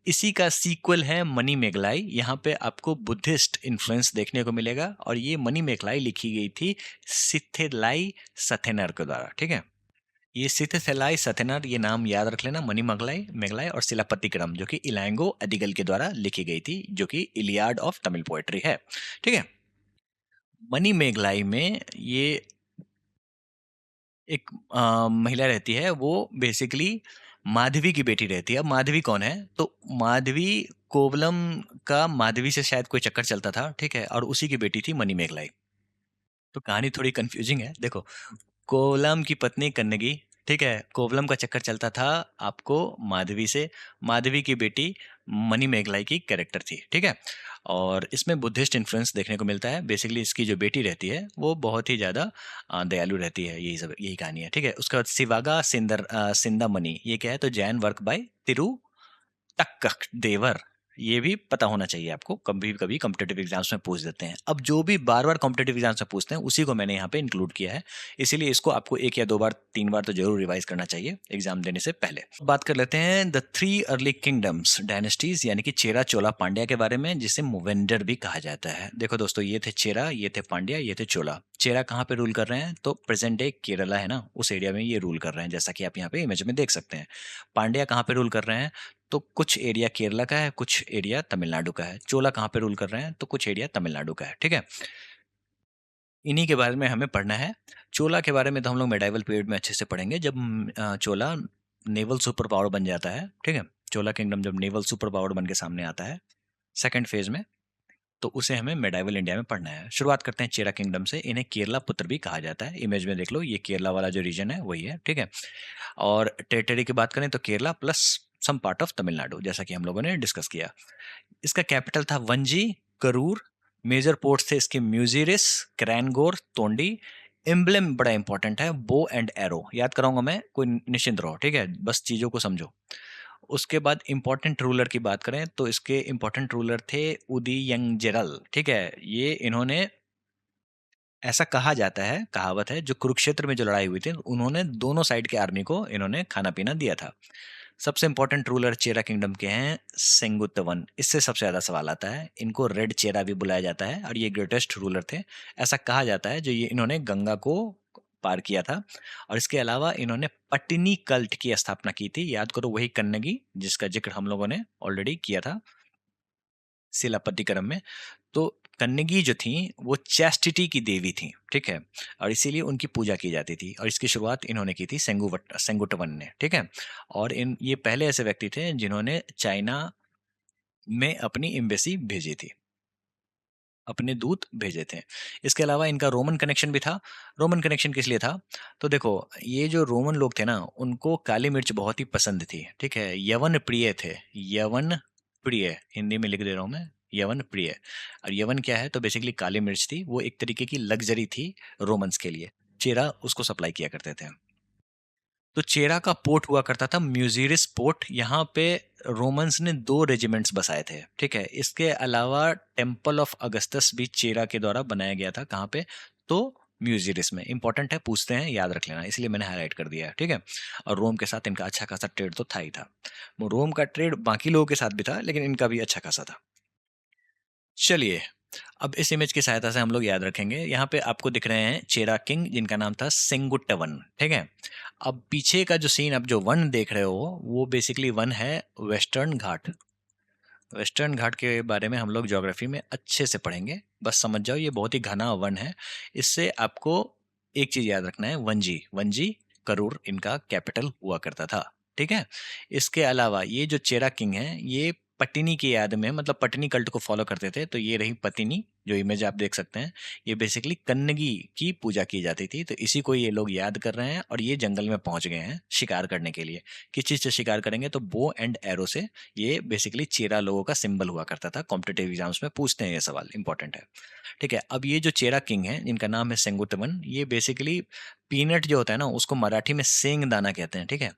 Speaker 1: इसी का सीक्वल है मनी मेघलाई। यहाँ पे आपको बुद्धिस्ट इन्फ्लुएंस देखने को मिलेगा, और ये मनी मेघलाई लिखी गई थी सिथेलाई सथेनर के द्वारा। ठीक है, ये सिथेलाई सथेनर, ये नाम याद रख लेना, मनी मगलाई मेघलाई और शिलापतिक्रम, जो कि इलांगो अडिगल के द्वारा लिखी गई थी, जो कि इलियाड ऑफ तमिल पोएट्री है। ठीक है, मनी मेघलाई में ये एक महिला रहती है, वो बेसिकली माधवी की बेटी रहती है। अब माधवी कौन है? तो माधवी कोवलम का माधवी से शायद कोई चक्कर चलता था। ठीक है, और उसी की बेटी थी मनी मेघलाई। तो कहानी थोड़ी कंफ्यूजिंग है। देखो, कोवलम की पत्नी कन्नगी, ठीक है, कोवलम का चक्कर चलता था आपको माधवी से। माधवी की बेटी मनी मेघलाई की कैरेक्टर थी। ठीक है, और इसमें बुद्धिस्ट इन्फ्लुएंस देखने को मिलता है। बेसिकली इसकी जो बेटी रहती है वो बहुत ही ज़्यादा दयालु रहती है। यही सब, यही कहानी है। ठीक है, उसके बाद सिवागा सिंदामणि, ये क्या है? तो जैन वर्क बाय तिरु टक्क देवर। ये भी पता होना चाहिए आपको, कभी कभी कॉम्पिटेटिव एग्जाम्स में पूछ देते हैं। अब जो भी बार बार कॉम्पिटेटिव एग्जाम्स में पूछते हैं उसी को मैंने यहाँ पे इंक्लूड किया है, इसीलिए इसको आपको एक या दो बार, तीन बार तो जरूर रिवाइज करना चाहिए एग्जाम देने से पहले। बात कर लेते हैं the three early kingdoms dynasties, यानी कि चेरा चोला पांड्या के बारे में, जिसे मूवेंडर भी कहा जाता है। देखो दोस्तों, ये थे चेरा, ये थे पांड्या, ये थे चोला। चेरा कहाँ पे रूल कर रहे हैं? तो प्रेजेंट डे केरला है ना, उस एरिया में ये रूल कर रहे हैं, जैसा कि आप यहाँ पे इमेज में देख सकते हैं। पांड्या कहाँ पे रूल कर रहे हैं? तो कुछ एरिया केरला का है, कुछ एरिया तमिलनाडु का है। चोला कहाँ पे रूल कर रहे हैं? तो कुछ एरिया तमिलनाडु का है। ठीक है, इन्हीं के बारे में हमें पढ़ना है। चोला के बारे में तो हम लोग मेडाइवल पीरियड में अच्छे से पढ़ेंगे, जब चोला नेवल सुपर पावर बन जाता है। ठीक है, चोला किंगडम जब नेवल सुपर पावर बन के सामने आता है सेकंड फेज में, तो उसे हमें मेडाइवल इंडिया में पढ़ना है। शुरुआत करते हैं चेरा किंगडम से। इन्हें केरला पुत्र भी कहा जाता है। इमेज में देख लो, ये केरला वाला जो रीजन है वही है। ठीक है, और टेरिटरी की बात करें तो Kerala plus some part of Tamil Nadu, जैसा कि हम लोगों ने डिस्कस किया। इसका कैपिटल था वंजी, करूर। मेजर पोर्ट्स थे इसके म्यूजिरिस, क्रैनगोर, तोंडी। एम्बलम बड़ा इंपॉर्टेंट है, बो एंड एरो। याद कराऊंगा मैं, कोई निश्चिंत रहो। ठीक है, बस चीजों को समझो। उसके बाद इंपॉर्टेंट रूलर की बात करें तो इसके इंपॉर्टेंट रूलर थे उदयंजरल। ठीक है, ये इन्होंने, ऐसा कहा जाता है, कहावत है, जो कुरुक्षेत्र में जो लड़ाई हुई थी उन्होंने दोनों साइड के आर्मी को इन्होंने खाना पीना दिया था। सबसे इंपॉर्टेंट रूलर चेरा किंगडम के हैं सेंगुतवन। इससे सबसे ज्यादा सवाल आता है। इनको रेड चेरा भी बुलाया जाता है, और ये ग्रेटेस्ट रूलर थे, ऐसा कहा जाता है, जो ये इन्होंने गंगा को पार किया था। और इसके अलावा इन्होंने पट्टिनी कल्ट की स्थापना की थी। याद करो, वही कन्नगी जिसका जिक्र हम लोगों ने ऑलरेडी किया था शिलापतिकरम में। तो कन्नगी जो थी वो चैस्टिटी की देवी थी। ठीक है, और इसीलिए उनकी पूजा की जाती थी, और इसकी शुरुआत इन्होंने की थी सेंगुटवन ने। ठीक है, और ये पहले ऐसे व्यक्ति थे जिन्होंने चाइना में अपनी एम्बेसी भेजी थी, अपने दूत भेजे थे। इसके अलावा इनका रोमन कनेक्शन भी था। रोमन कनेक्शन किस लिए था? तो देखो, ये जो रोमन लोग थे ना, उनको काली मिर्च बहुत ही पसंद थी। ठीक है, यवन प्रिय थे। यवन प्रिय, हिंदी में लिख दे रहा हूं मैं, यवन प्रिय। और यवन क्या है? तो बेसिकली काली मिर्च थी, वो एक तरीके की लग्जरी थी रोमन्स के लिए। चेरा उसको सप्लाई किया करते थे। तो चेरा का पोर्ट हुआ करता था म्यूजिरिस पोर्ट। यहाँ पे रोमन्स ने 2 रेजिमेंट्स बसाए थे। ठीक है, इसके अलावा टेम्पल ऑफ अगस्तस भी चेरा के द्वारा बनाया गया था। कहाँ पे? तो म्यूजियरिस में। इंपॉर्टेंट है, पूछते हैं, याद रख लेना, इसलिए मैंने हाईलाइट कर दिया है, ठीक है। और रोम के साथ इनका अच्छा खासा ट्रेड तो था ही था। वो रोम का ट्रेड बाकी लोगों के साथ भी था, लेकिन इनका भी अच्छा खासा था। चलिए, अब इस इमेज की सहायता से हम लोग याद रखेंगे। यहाँ पे आपको दिख रहे हैं चेरा किंग, जिनका नाम था सेंगुट्टवन, ठीक है। अब पीछे का जो सीन, अब जो वन देख रहे हो, वो बेसिकली वन है वेस्टर्न घाट। वेस्टर्न घाट के बारे में हम लोग ज्योग्राफी में अच्छे से पढ़ेंगे, बस समझ जाओ ये बहुत ही घना वन है। इससे आपको एक चीज याद रखना है, वंजी, वंजी करूर इनका कैपिटल हुआ करता था, ठीक है। इसके अलावा ये जो चेरा किंग है, ये पट्टिनी की याद में, मतलब पट्टिनी कल्ट को फॉलो करते थे, तो ये रही पत्तिनी, जो इमेज आप देख सकते हैं। ये बेसिकली कन्नगी की पूजा की जाती थी, तो इसी को ये लोग याद कर रहे हैं, और ये जंगल में पहुंच गए हैं शिकार करने के लिए। किस चीज से शिकार करेंगे, तो बो एंड एरो से। ये बेसिकली चेरा लोगों का सिंबल हुआ करता था, कॉम्पिटेटिव एग्जाम्स में पूछते हैं, ये सवाल इंपॉर्टेंट है, ठीक है। अब ये जो चेरा किंग है, जिनका नाम है सेंगुटवन, ये बेसिकली पीनट जो होता है ना, उसको मराठी में सेंग दाना कहते हैं, ठीक है।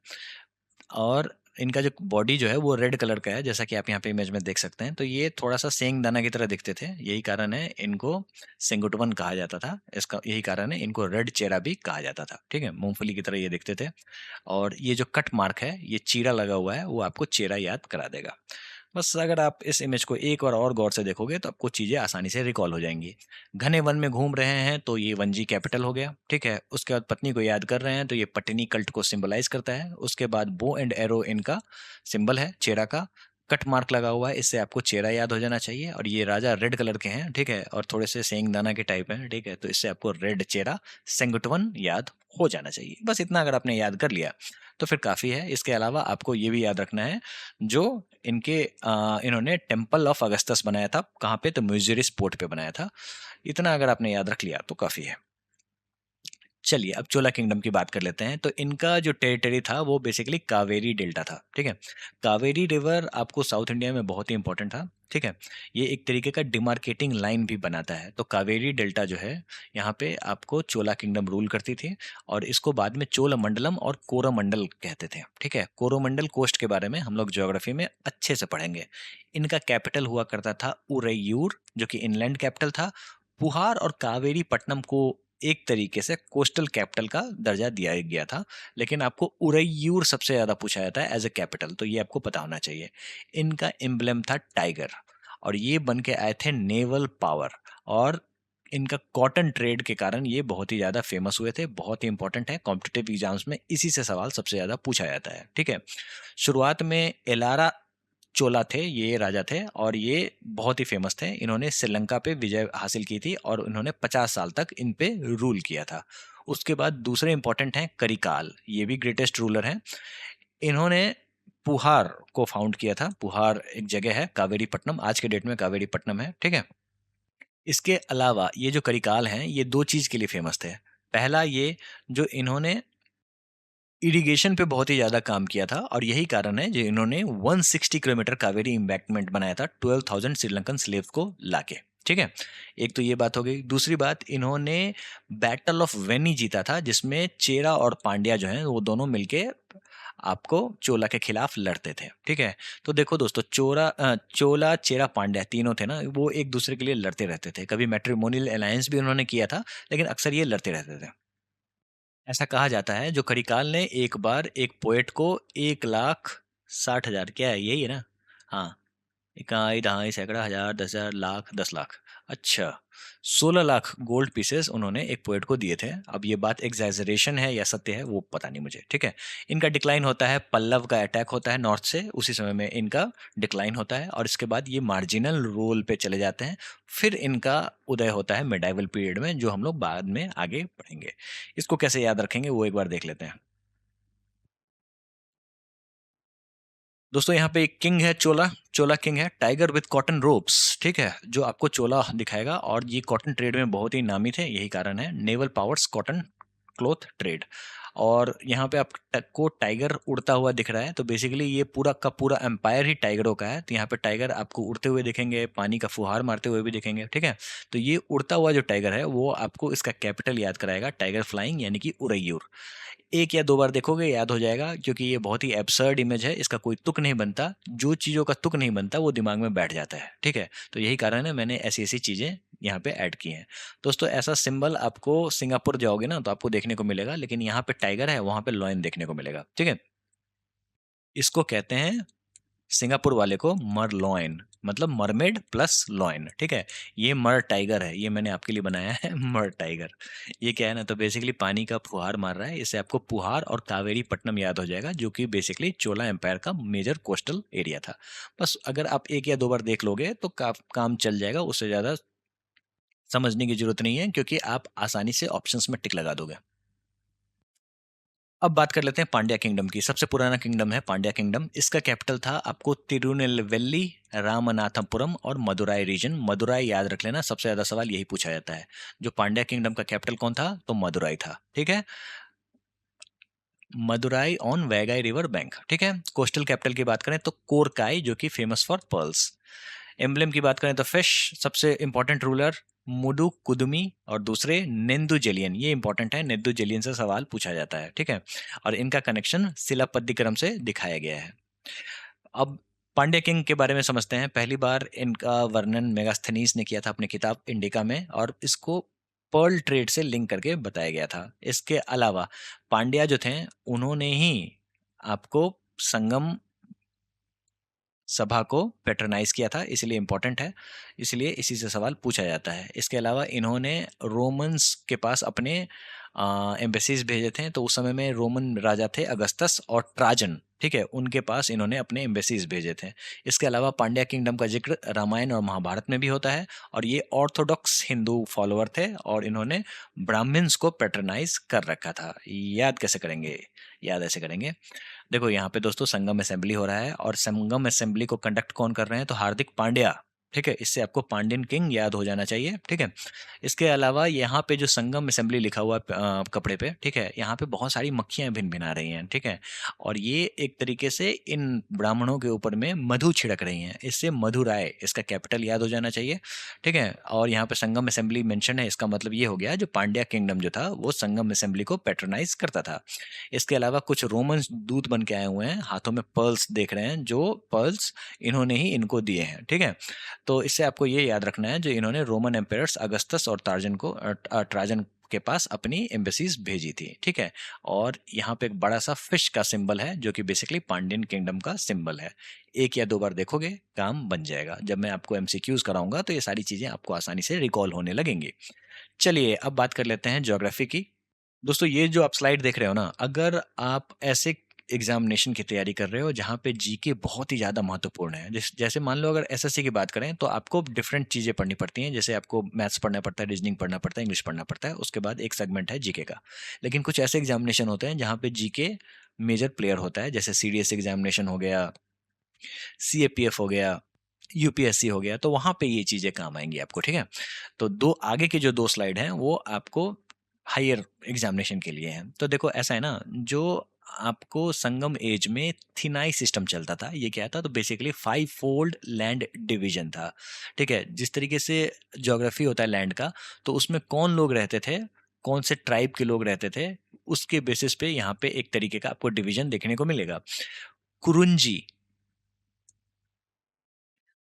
Speaker 1: और इनका जो बॉडी जो है वो रेड कलर का है, जैसा कि आप यहाँ पे इमेज में देख सकते हैं। तो ये थोड़ा सा सेंग दाना की तरह दिखते थे, यही कारण है इनको सेंगुटवन कहा जाता था। इसका यही कारण है इनको रेड चेरा भी कहा जाता था, ठीक है। मूंगफली की तरह ये दिखते थे। और ये जो कट मार्क है, ये चीरा लगा हुआ है, वो आपको चेहरा याद करा देगा। बस अगर आप इस इमेज को एक बार और गौर से देखोगे, तो आपको चीजें आसानी से रिकॉल हो जाएंगी। घने वन में घूम रहे हैं, तो ये वंजी कैपिटल हो गया, ठीक है। उसके बाद पत्नी को याद कर रहे हैं, तो ये पट्टिनी कल्ट को सिंबलाइज करता है। उसके बाद बो एंड एरो इनका सिंबल है चेहरा का। कट मार्क लगा हुआ है, इससे आपको चेहरा याद हो जाना चाहिए। और ये राजा रेड कलर के हैं, ठीक है, और थोड़े से सेंग दाना के टाइप हैं, ठीक है। तो इससे आपको रेड चेहरा सेंगुटवन याद हो जाना चाहिए। बस इतना अगर आपने याद कर लिया तो फिर काफ़ी है। इसके अलावा आपको ये भी याद रखना है, जो इनके इन्होंने टेम्पल ऑफ अगस्तस बनाया था, कहाँ पे, तो म्यूजियरिस पोर्ट पे बनाया था। इतना अगर आपने याद रख लिया तो काफ़ी है। चलिए, अब चोला किंगडम की बात कर लेते हैं। तो इनका जो टेरिटरी था वो बेसिकली कावेरी डेल्टा था, ठीक है। कावेरी रिवर आपको साउथ इंडिया में बहुत ही इंपॉर्टेंट था, ठीक है। ये एक तरीके का डिमार्केटिंग लाइन भी बनाता है। तो कावेरी डेल्टा जो है, यहाँ पे आपको चोला किंगडम रूल करती थी, और इसको बाद में चोला मंडलम और कोरोमंडल कहते थे, ठीक है। कोरोमंडल कोस्ट के बारे में हम लोग ज्योग्राफी में अच्छे से पढ़ेंगे। इनका कैपिटल हुआ करता था उरैयूर, जो कि इनलैंड कैपिटल था। पुहार और कावेरी पट्टनम को एक तरीके से कोस्टल कैपिटल का दर्जा दिया गया था, लेकिन आपको उरैयूर सबसे ज्यादा पूछा जाता है एज ए कैपिटल, तो ये आपको पता होना चाहिए। इनका एम्बलम था टाइगर, और ये बन के आए थे नेवल पावर। और इनका कॉटन ट्रेड के कारण ये बहुत ही ज्यादा फेमस हुए थे, बहुत ही इंपॉर्टेंट है, कॉम्पिटेटिव एग्जाम्स में इसी से सवाल सबसे ज्यादा पूछा जाता है, ठीक है। शुरुआत में एलारा चोला थे, ये राजा थे, और ये बहुत ही फेमस थे। इन्होंने श्रीलंका पे विजय हासिल की थी, और इन्होंने 50 साल तक इन पे रूल किया था। उसके बाद दूसरे इंपॉर्टेंट हैं करिकाल, ये भी ग्रेटेस्ट रूलर हैं। इन्होंने पुहार को फाउंड किया था। पुहार एक जगह है, कावेरी पट्टनम, आज के डेट में कावेरी पट्टनम है, ठीक है। इसके अलावा ये जो करिकाल हैं, ये दो चीज के लिए फेमस थे। पहला ये, जो इन्होंने इरिगेशन पे बहुत ही ज़्यादा काम किया था, और यही कारण है जो इन्होंने 160 किलोमीटर कावेरी इम्बैंकमेंट बनाया था 12,000 श्रीलंकन स्लेव्स को लाके, ठीक है। एक तो ये बात हो गई। दूसरी बात, इन्होंने बैटल ऑफ वेनी जीता था, जिसमें चेरा और पांड्या जो हैं वो दोनों मिलके आपको चोला के खिलाफ लड़ते थे, ठीक है। तो देखो दोस्तों, चोला चेरा पांड्या तीनों थे ना, वो एक दूसरे के लिए लड़ते रहते थे। कभी मैट्रिमोनियल अलायंस भी उन्होंने किया था, लेकिन अक्सर ये लड़ते रहते थे। ऐसा कहा जाता है, जो करिकाल ने एक बार एक पोएट को 1,60,000, क्या है यही है ना, हाँ, इकाई दहाई सैकड़ा हजार 10,000 लाख 10 लाख, अच्छा, 16 लाख गोल्ड पीसेस उन्होंने एक पोएट को दिए थे। अब ये बात एग्जैजरेशन है या सत्य है वो पता नहीं मुझे, ठीक है। इनका डिक्लाइन होता है, पल्लव का अटैक होता है नॉर्थ से, उसी समय में इनका डिक्लाइन होता है, और इसके बाद ये मार्जिनल रोल पे चले जाते हैं। फिर इनका उदय होता है मिडाइवल पीरियड में, जो हम लोग बाद में आगे पढ़ेंगे। इसको कैसे याद रखेंगे वो एक बार देख लेते हैं। दोस्तों, यहाँ पे एक किंग है, चोला, चोला किंग है, टाइगर विद कॉटन रोप्स, ठीक है, जो आपको चोला दिखाएगा। और ये कॉटन ट्रेड में बहुत ही नामी थे, यही कारण है, naval powers cotton cloth trade. और यहाँ पे आपको टाइगर उड़ता हुआ दिख रहा है, तो बेसिकली ये पूरा का पूरा एम्पायर ही टाइगरों का है। तो यहाँ पे टाइगर आपको उड़ते हुए दिखेंगे, पानी का फुहार मारते हुए भी दिखेंगे, ठीक है। तो ये उड़ता हुआ जो टाइगर है वो आपको इसका कैपिटल याद कराएगा, टाइगर फ्लाइंग यानी कि उरैयूर। एक या दो बार देखोगे याद हो जाएगा, क्योंकि ये बहुत ही एब्सर्ड इमेज है, इसका कोई तुक नहीं बनता, जो चीज़ों का तुक नहीं बनता वो दिमाग में बैठ जाता है, ठीक है। तो यही कारण है मैंने ऐसी ऐसी चीज़ें यहाँ पे ऐड की हैं। दोस्तों ऐसा सिंबल आपको सिंगापुर जाओगे ना तो आपको देखने को मिलेगा, लेकिन यहाँ पे टाइगर है, वहाँ पे लॉयन देखने को मिलेगा, ठीक है। इसको कहते हैं, सिंगापुर वाले को, मरलॉइन, मतलब मरमेड प्लस लॉइन, ठीक है। ये मर टाइगर है, ये मैंने आपके लिए बनाया है मर टाइगर। ये क्या है ना, तो बेसिकली पानी का फुहार मार रहा है, इससे आपको पुहार और कावेरी पट्टनम याद हो जाएगा, जो कि बेसिकली चोला एम्पायर का मेजर कोस्टल एरिया था। बस अगर आप एक या दो बार देख लोगे तो काम चल जाएगा, उससे ज़्यादा समझने की जरूरत नहीं है, क्योंकि आप आसानी से ऑप्शंस में टिक लगा दोगे। अब बात कर लेते हैं पांड्या किंगडम की। सबसे पुराना किंगडम है पांड्या किंगडम। इसका कैपिटल था आपको तिरुनेलवेली, रामनाथपुरम और मदुराई रीजन। मदुराई याद रख लेना, सबसे ज्यादा सवाल यही पूछा जाता है। जो पांड्या किंगडम का कैपिटल कौन था, तो मदुराई था, ठीक है। Madurai on Vaigai river bank, ठीक है। कोस्टल कैपिटल की बात करें तो कोरकाई, जो कि फेमस फॉर पर्ल्स। एम्बलम की बात करें तो फिश, सबसे इंपॉर्टेंट रूलर मुडु कुदुमी, और दूसरे नेंदु जेलियन। ये इंपॉर्टेंट है, नेंदु जेलियन से सवाल पूछा जाता है, ठीक है। और इनका कनेक्शन शिलापद्दिक्रम से दिखाया गया है। अब पांड्या किंग के बारे में समझते हैं। पहली बार इनका वर्णन मेगास्थनीज ने किया था अपनी किताब इंडिका में, और इसको पर्ल ट्रेड से लिंक करके बताया गया था। इसके अलावा पांड्या जो थे, उन्होंने ही आपको संगम सभा को पैट्रनाइज किया था, इसलिए इंपॉर्टेंट है, इसलिए इसी से सवाल पूछा जाता है। इसके अलावा इन्होंने रोमन्स के पास अपने एम्बेसीज भेजे थे, तो उस समय में रोमन राजा थे अगस्तस और ट्राजन, ठीक है, उनके पास इन्होंने अपने एम्बेसीज भेजे थे। इसके अलावा पांड्या किंगडम का जिक्र रामायण और महाभारत में भी होता है, और ये ऑर्थोडॉक्स हिंदू फॉलोअर थे, और इन्होंने ब्राह्मण्स को पैट्रनाइज कर रखा था। याद कैसे करेंगे, याद ऐसे करेंगे। देखो यहाँ पे दोस्तों संगम असेंबली हो रहा है, और संगम असेंबली को कंडक्ट कौन कर रहे हैं, तो हार्दिक पांड्या, ठीक है। इससे आपको पांड्यन किंग याद हो जाना चाहिए, ठीक है। इसके अलावा यहाँ पे जो संगम असेंबली लिखा हुआ है कपड़े पे, ठीक है, यहाँ पे बहुत सारी मक्खियां भिन भिना रही हैं, ठीक है। और ये एक तरीके से इन ब्राह्मणों के ऊपर में मधु छिड़क रही हैं, इससे मधुराय इसका कैपिटल याद हो जाना चाहिए, ठीक है। और यहाँ पे संगम असेंबली मेंशन है, इसका मतलब ये हो गया जो पांड्या किंगडम जो था वो संगम असेंबली को पैट्रोनाइज करता था। इसके अलावा कुछ रोमन दूत बन के आए हुए हैं, हाथों में पर्ल्स देख रहे हैं, जो पर्ल्स इन्होंने ही इनको दिए हैं, ठीक है। तो इससे आपको ये याद रखना है, जो इन्होंने रोमन एम्पायर्स अगस्तस और ट्राजन के पास अपनी एम्बेसीज भेजी थी, ठीक है। और यहाँ पे एक बड़ा सा फिश का सिंबल है, जो कि बेसिकली पांड्यन किंगडम का सिंबल है। एक या दो बार देखोगे काम बन जाएगा। जब मैं आपको एमसीक्यूज कराऊंगा तो ये सारी चीजें आपको आसानी से रिकॉल होने लगेंगी। चलिए अब बात कर लेते हैं ज्योग्राफी की। दोस्तों ये जो आप स्लाइड देख रहे हो ना, अगर आप ऐसे एग्जामिनेशन की तैयारी कर रहे हो जहाँ पे जीके बहुत ही ज़्यादा महत्वपूर्ण है, जैसे मान लो अगर एसएससी की बात करें तो आपको डिफरेंट चीज़ें पढ़नी पड़ती हैं, जैसे आपको मैथ्स पढ़ना पड़ता है, रीजनिंग पढ़ना पड़ता है, इंग्लिश पढ़ना पड़ता है, उसके बाद एक सेगमेंट है जीके का। लेकिन कुछ ऐसे एग्जामिनेशन होते हैं जहाँ पे जीके मेजर प्लेयर होता है, जैसे सीडीएस एग्जामिनेशन हो गया, सीएपीएफ हो गया, यूपीएससी हो गया, तो वहां पे ये चीजें काम आएंगी आपको, ठीक है। तो दो आगे के जो दो स्लाइड हैं वो आपको हायर एग्जामिनेशन के लिए हैं। तो देखो ऐसा है ना, जो आपको संगम एज में थिनाई सिस्टम चलता था, ये क्या था, तो बेसिकली 5 फोल्ड लैंड डिवीजन था, ठीक है। जिस तरीके से ज्योग्राफी होता है लैंड का, तो उसमें कौन लोग रहते थे, कौन से ट्राइब के लोग रहते थे, उसके बेसिस पे यहाँ पे एक तरीके का आपको डिवीजन देखने को मिलेगा। कुरुंजी,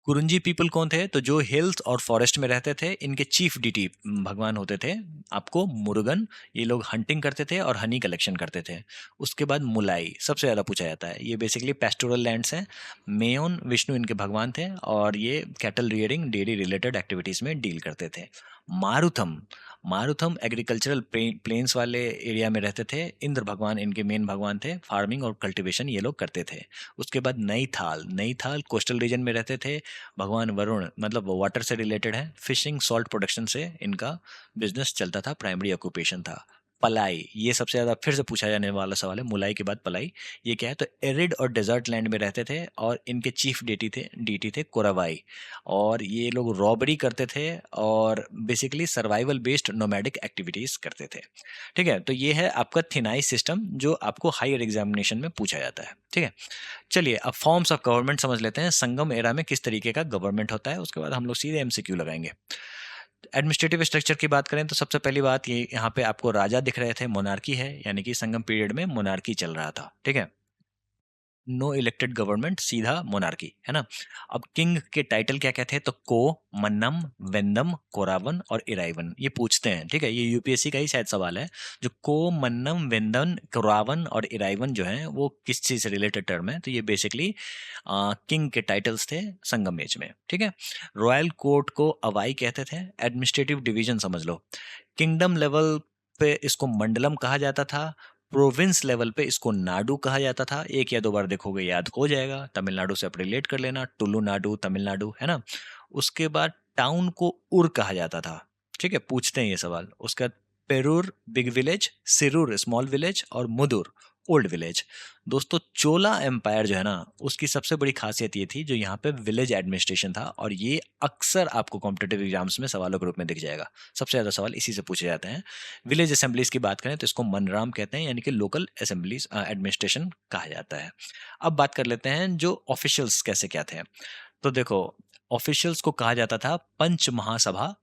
Speaker 1: कुरुंजी पीपल कौन थे, तो जो हिल्स और फॉरेस्ट में रहते थे, इनके चीफ डीटी भगवान होते थे आपको मुरुगन। ये लोग हंटिंग करते थे और हनी कलेक्शन करते थे। उसके बाद मुलाई सबसे ज़्यादा पूछा जाता है, ये बेसिकली पेस्टोरल लैंड्स हैं। मेयोन विष्णु इनके भगवान थे, और ये cattle rearing, dairy related activities में डील करते थे। मारुथम, मारुथम एग्रीकल्चरल प्लेन्स वाले एरिया में रहते थे, इंद्र भगवान इनके मेन भगवान थे, फार्मिंग और कल्टीवेशन ये लोग करते थे। उसके बाद नई थाल, नई थाल कोस्टल रीजन में रहते थे, भगवान वरुण, मतलब वो वाटर से रिलेटेड है, फिशिंग सॉल्ट प्रोडक्शन से इनका बिजनेस चलता था, प्राइमरी ऑक्यूपेशन था। पलाई, ये सबसे ज़्यादा फिर से पूछा जाने वाला सवाल है, मुलाई के बाद पलाई, ये क्या है? तो एरिड और डेज़र्ट लैंड में रहते थे और इनके चीफ डीटी थे कोरावाई, और ये लोग रॉबरी करते थे और basically survival based nomadic activities करते थे। ठीक है? तो ये है आपका थिनाई सिस्टम जो आपको हायर एग्ज़ामिनेशन में पूछा जाता है। ठीक है? चलिए अब फॉर्म्स ऑफ गवर्नमेंट समझ लेते हैं, संगम एरा में किस तरीके का गवर्नमेंट होता है, उसके बाद हम लोग सीधे एमसीक्यू लगाएँगे। एडमिनिस्ट्रेटिव स्ट्रक्चर की बात करें तो सबसे पहली बात ये, यहाँ पे आपको राजा दिख रहे थे, मोनार्की है, यानी कि संगम पीरियड में मोनार्की चल रहा था। ठीक है? नो इलेक्टेड गवर्नमेंट, सीधा मोनार्की, है ना? अब किंग के टाइटल क्या क्या थे? तो को, मन्नम, वेंदम, कोरावन और इराइवन, ये पूछते हैं। ठीक है? ये यूपीएससी का ही शायद सवाल है। जो को, मन्नम, वेंदन, कोरावन और इराइवन जो है वो किस चीज से रिलेटेड टर्म है? तो ये बेसिकली किंग के टाइटल्स थे संगम एज में। ठीक है? रॉयल कोर्ट को अवाई कहते थे। एडमिनिस्ट्रेटिव डिवीजन समझ लो, किंगडम लेवल पे इसको मंडलम कहा जाता था, प्रोविंस लेवल पे इसको नाडु कहा जाता था। एक या दो बार देखोगे याद हो जाएगा, तमिलनाडु से आप रिलेट कर लेना, टुल्लू नाडु तमिलनाडु, है ना? उसके बाद टाउन को उर कहा जाता था। ठीक है? पूछते हैं ये सवाल। उसके बाद Perur big village, Sirur small village और मुदुर ओल्ड विलेज। दोस्तों चोला एम्पायर जो है ना, उसकी सबसे बड़ी खासियत ये थी जो यहाँ पे विलेज एडमिनिस्ट्रेशन था, और ये अक्सर आपको कॉम्पिटेटिव एग्जाम्स में सवालों के रूप में दिख जाएगा। सबसे ज्यादा सवाल इसी से पूछे जाते हैं। विलेज असेंबलीज की बात करें तो इसको मनराम कहते हैं, यानी कि लोकल असेंबलीज एडमिनिस्ट्रेशन कहा जाता है। अब बात कर लेते हैं जो ऑफिशियल्स कैसे क्या थे। तो देखो, ऑफिशियल्स को कहा जाता था पंच महासभा,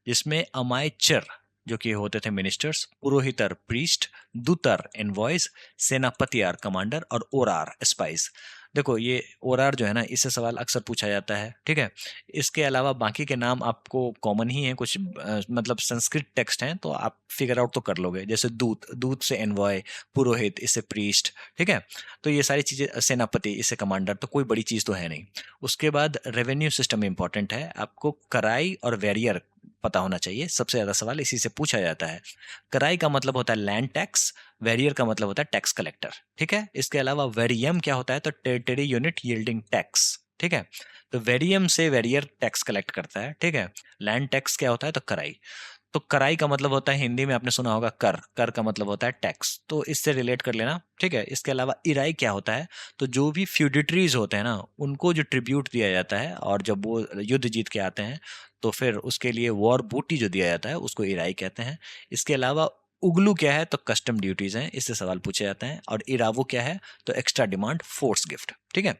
Speaker 1: जिसमें अमायचर जो कि होते थे मिनिस्टर्स, पुरोहितर प्रीस्ट, दूतर एनवॉयज, सेनापतियार कमांडर और ओरार स्पाइस। देखो ये ओरार जो है ना, इससे सवाल अक्सर पूछा जाता है। ठीक है? इसके अलावा बाकी के नाम आपको कॉमन ही हैं, कुछ मतलब संस्कृत टेक्स्ट हैं तो आप फिगर आउट तो कर लोगे, जैसे दूत, दूत से एनवॉय, पुरोहित इससे प्रीस्ट। ठीक है? तो ये सारी चीजें, सेनापति इससे कमांडर, तो कोई बड़ी चीज तो है नहीं। उसके बाद रेवेन्यू सिस्टम इंपॉर्टेंट है, आपको कराई और वेरियर पता होना चाहिए, सबसे ज्यादा सवाल इसी से पूछा जाता है। कराई का मतलब होता है लैंड टैक्स, वेरियर का मतलब होता है टैक्स कलेक्टर। ठीक है? इसके अलावा वेरियम क्या होता है? तो टेरिटरी यूनिट यील्डिंग टैक्स। ठीक है? तो वेरियम से वेरियर टैक्स कलेक्ट करता है। ठीक है? लैंड टैक्स क्या होता है? तो कराई। तो कराई का मतलब होता है, हिंदी में आपने सुना होगा कर, कर का मतलब होता है टैक्स, तो इससे रिलेट कर लेना। ठीक है? इसके अलावा इराई क्या होता है? तो जो भी फ्यूडिटरीज होते हैं ना, उनको जो ट्रिब्यूट दिया जाता है, और जब वो युद्ध जीत के आते हैं तो फिर उसके लिए वॉर बूटी जो दिया जाता है उसको इराई कहते हैं। इसके अलावा उगलू क्या है? तो कस्टम ड्यूटीज हैं, इससे सवाल पूछे जाते हैं। और इरावो क्या है? तो एक्स्ट्रा डिमांड फोर्स गिफ्ट। ठीक है?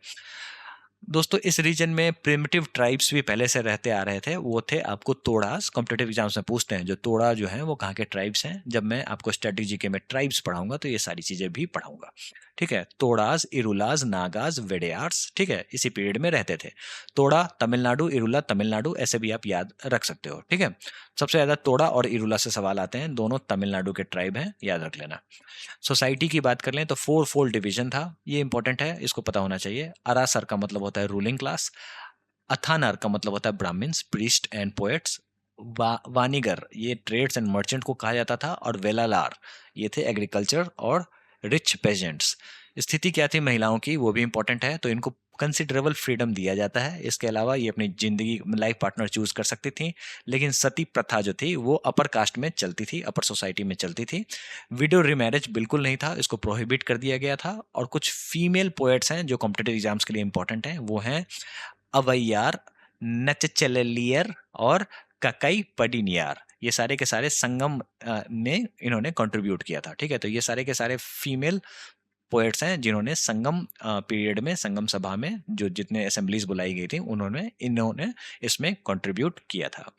Speaker 1: दोस्तों इस रीजन में प्रिमिटिव ट्राइब्स भी पहले से रहते आ रहे थे, वो थे आपको तोड़ास। कॉम्पिटेटिव एग्जाम्स में पूछते हैं जो तोड़ा जो है वो कहाँ के ट्राइब्स हैं। जब मैं आपको स्ट्रेटेजी के में ट्राइब्स पढ़ाऊंगा तो ये सारी चीजें भी पढ़ाऊंगा। ठीक है? तोड़ास, इरुलास, नागास, वेडेयार्स, ठीक है, इसी पीरियड में रहते थे। तोड़ा तमिलनाडु, इरुला तमिलनाडु, ऐसे भी आप याद रख सकते हो। ठीक है? सबसे ज्यादा तोड़ा और इरुला से सवाल आते हैं, दोनों तमिलनाडु के ट्राइब हैं, याद रख लेना। सोसाइटी की बात कर लें तो फोर फोल्ड डिवीजन था, ये इंपॉर्टेंट है, इसको पता होना चाहिए। अरासर का मतलब होता है रूलिंग क्लास, अथानर का मतलब होता है ब्राह्मण्स, प्रीस्ट एंड पोएट्स, वानिगर ये ट्रेड्स एंड मर्चेंट को कहा जाता था, और वेलालार ये थे एग्रीकल्चर और रिच पेजेंट्स। स्थिति क्या थी महिलाओं की, वो भी इंपॉर्टेंट है, तो इनको कंसिडरेबल फ्रीडम दिया जाता है। इसके अलावा ये अपनी जिंदगी लाइफ पार्टनर चूज कर सकती थी, लेकिन सती प्रथा जो थी वो अपर कास्ट में चलती थी, अपर सोसाइटी में चलती थी। विडो रिमैरेज बिल्कुल नहीं था, इसको प्रोहिबिट कर दिया गया था। और कुछ फीमेल पोएट्स हैं जो कॉम्पिटेटिव एग्जाम्स के लिए इंपॉर्टेंट हैं, वो हैं अवैयार, नचचेलियर और ककई पडिनियार। ये सारे के सारे संगम में इन्होंने कंट्रीब्यूट किया था। ठीक है? तो ये सारे के सारे फीमेल पोएट्स हैं जिन्होंने संगम पीरियड में, संगम सभा में जो जितने असेंबलीज बुलाई गई थी उन्होंने इन्होंने इसमें कंट्रीब्यूट किया था।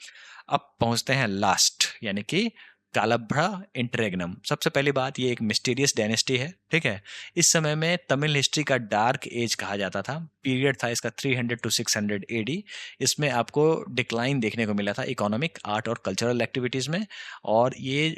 Speaker 1: अब पहुंचते हैं लास्ट, यानी कि कालभ्रा इंटरेग्नम। सबसे पहली बात, ये एक मिस्टीरियस डायनेस्टी है। ठीक है? इस समय में तमिल हिस्ट्री का डार्क एज कहा जाता था। पीरियड था इसका 300 टू 600 एडी। इसमें आपको डिक्लाइन देखने को मिला था इकोनॉमिक, आर्ट और कल्चरल एक्टिविटीज में। और ये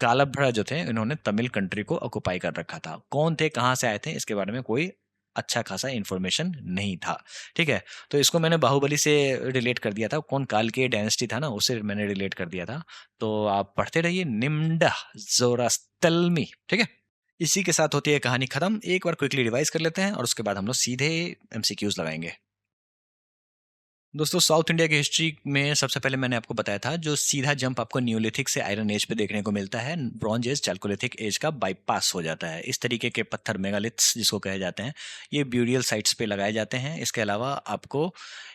Speaker 1: कालभ्रा जो थे इन्होंने तमिल कंट्री को ऑक्युपाई कर रखा था। कौन थे, कहाँ से आए थे, इसके बारे में कोई अच्छा खासा इंफॉर्मेशन नहीं था। ठीक है? तो इसको मैंने बाहुबली से रिलेट कर दिया था, कौन काल के डायनेस्टी था ना, उससे मैंने रिलेट कर दिया था। तो आप पढ़ते रहिए, निम्डा जोरास्तल्मी। ठीक है? इसी के साथ होती है कहानी खत्म। एक बार क्विकली रिवाइज कर लेते हैं और उसके बाद हम लोग सीधे एमसीक्यूज लगाएंगे। दोस्तों साउथ इंडिया की हिस्ट्री में सबसे पहले मैंने आपको बताया था, जो सीधा जंप आपको न्यूलिथिक से आयरन एज पे देखने को मिलता है, ब्रॉन्ज एज चैल्कोलिथिक एज का बाईपास हो जाता है। इस तरीके के पत्थर मेगालिथ्स जिसको कहे जाते हैं, ये ब्यूरियल साइट्स पे लगाए जाते हैं। इसके अलावा आपको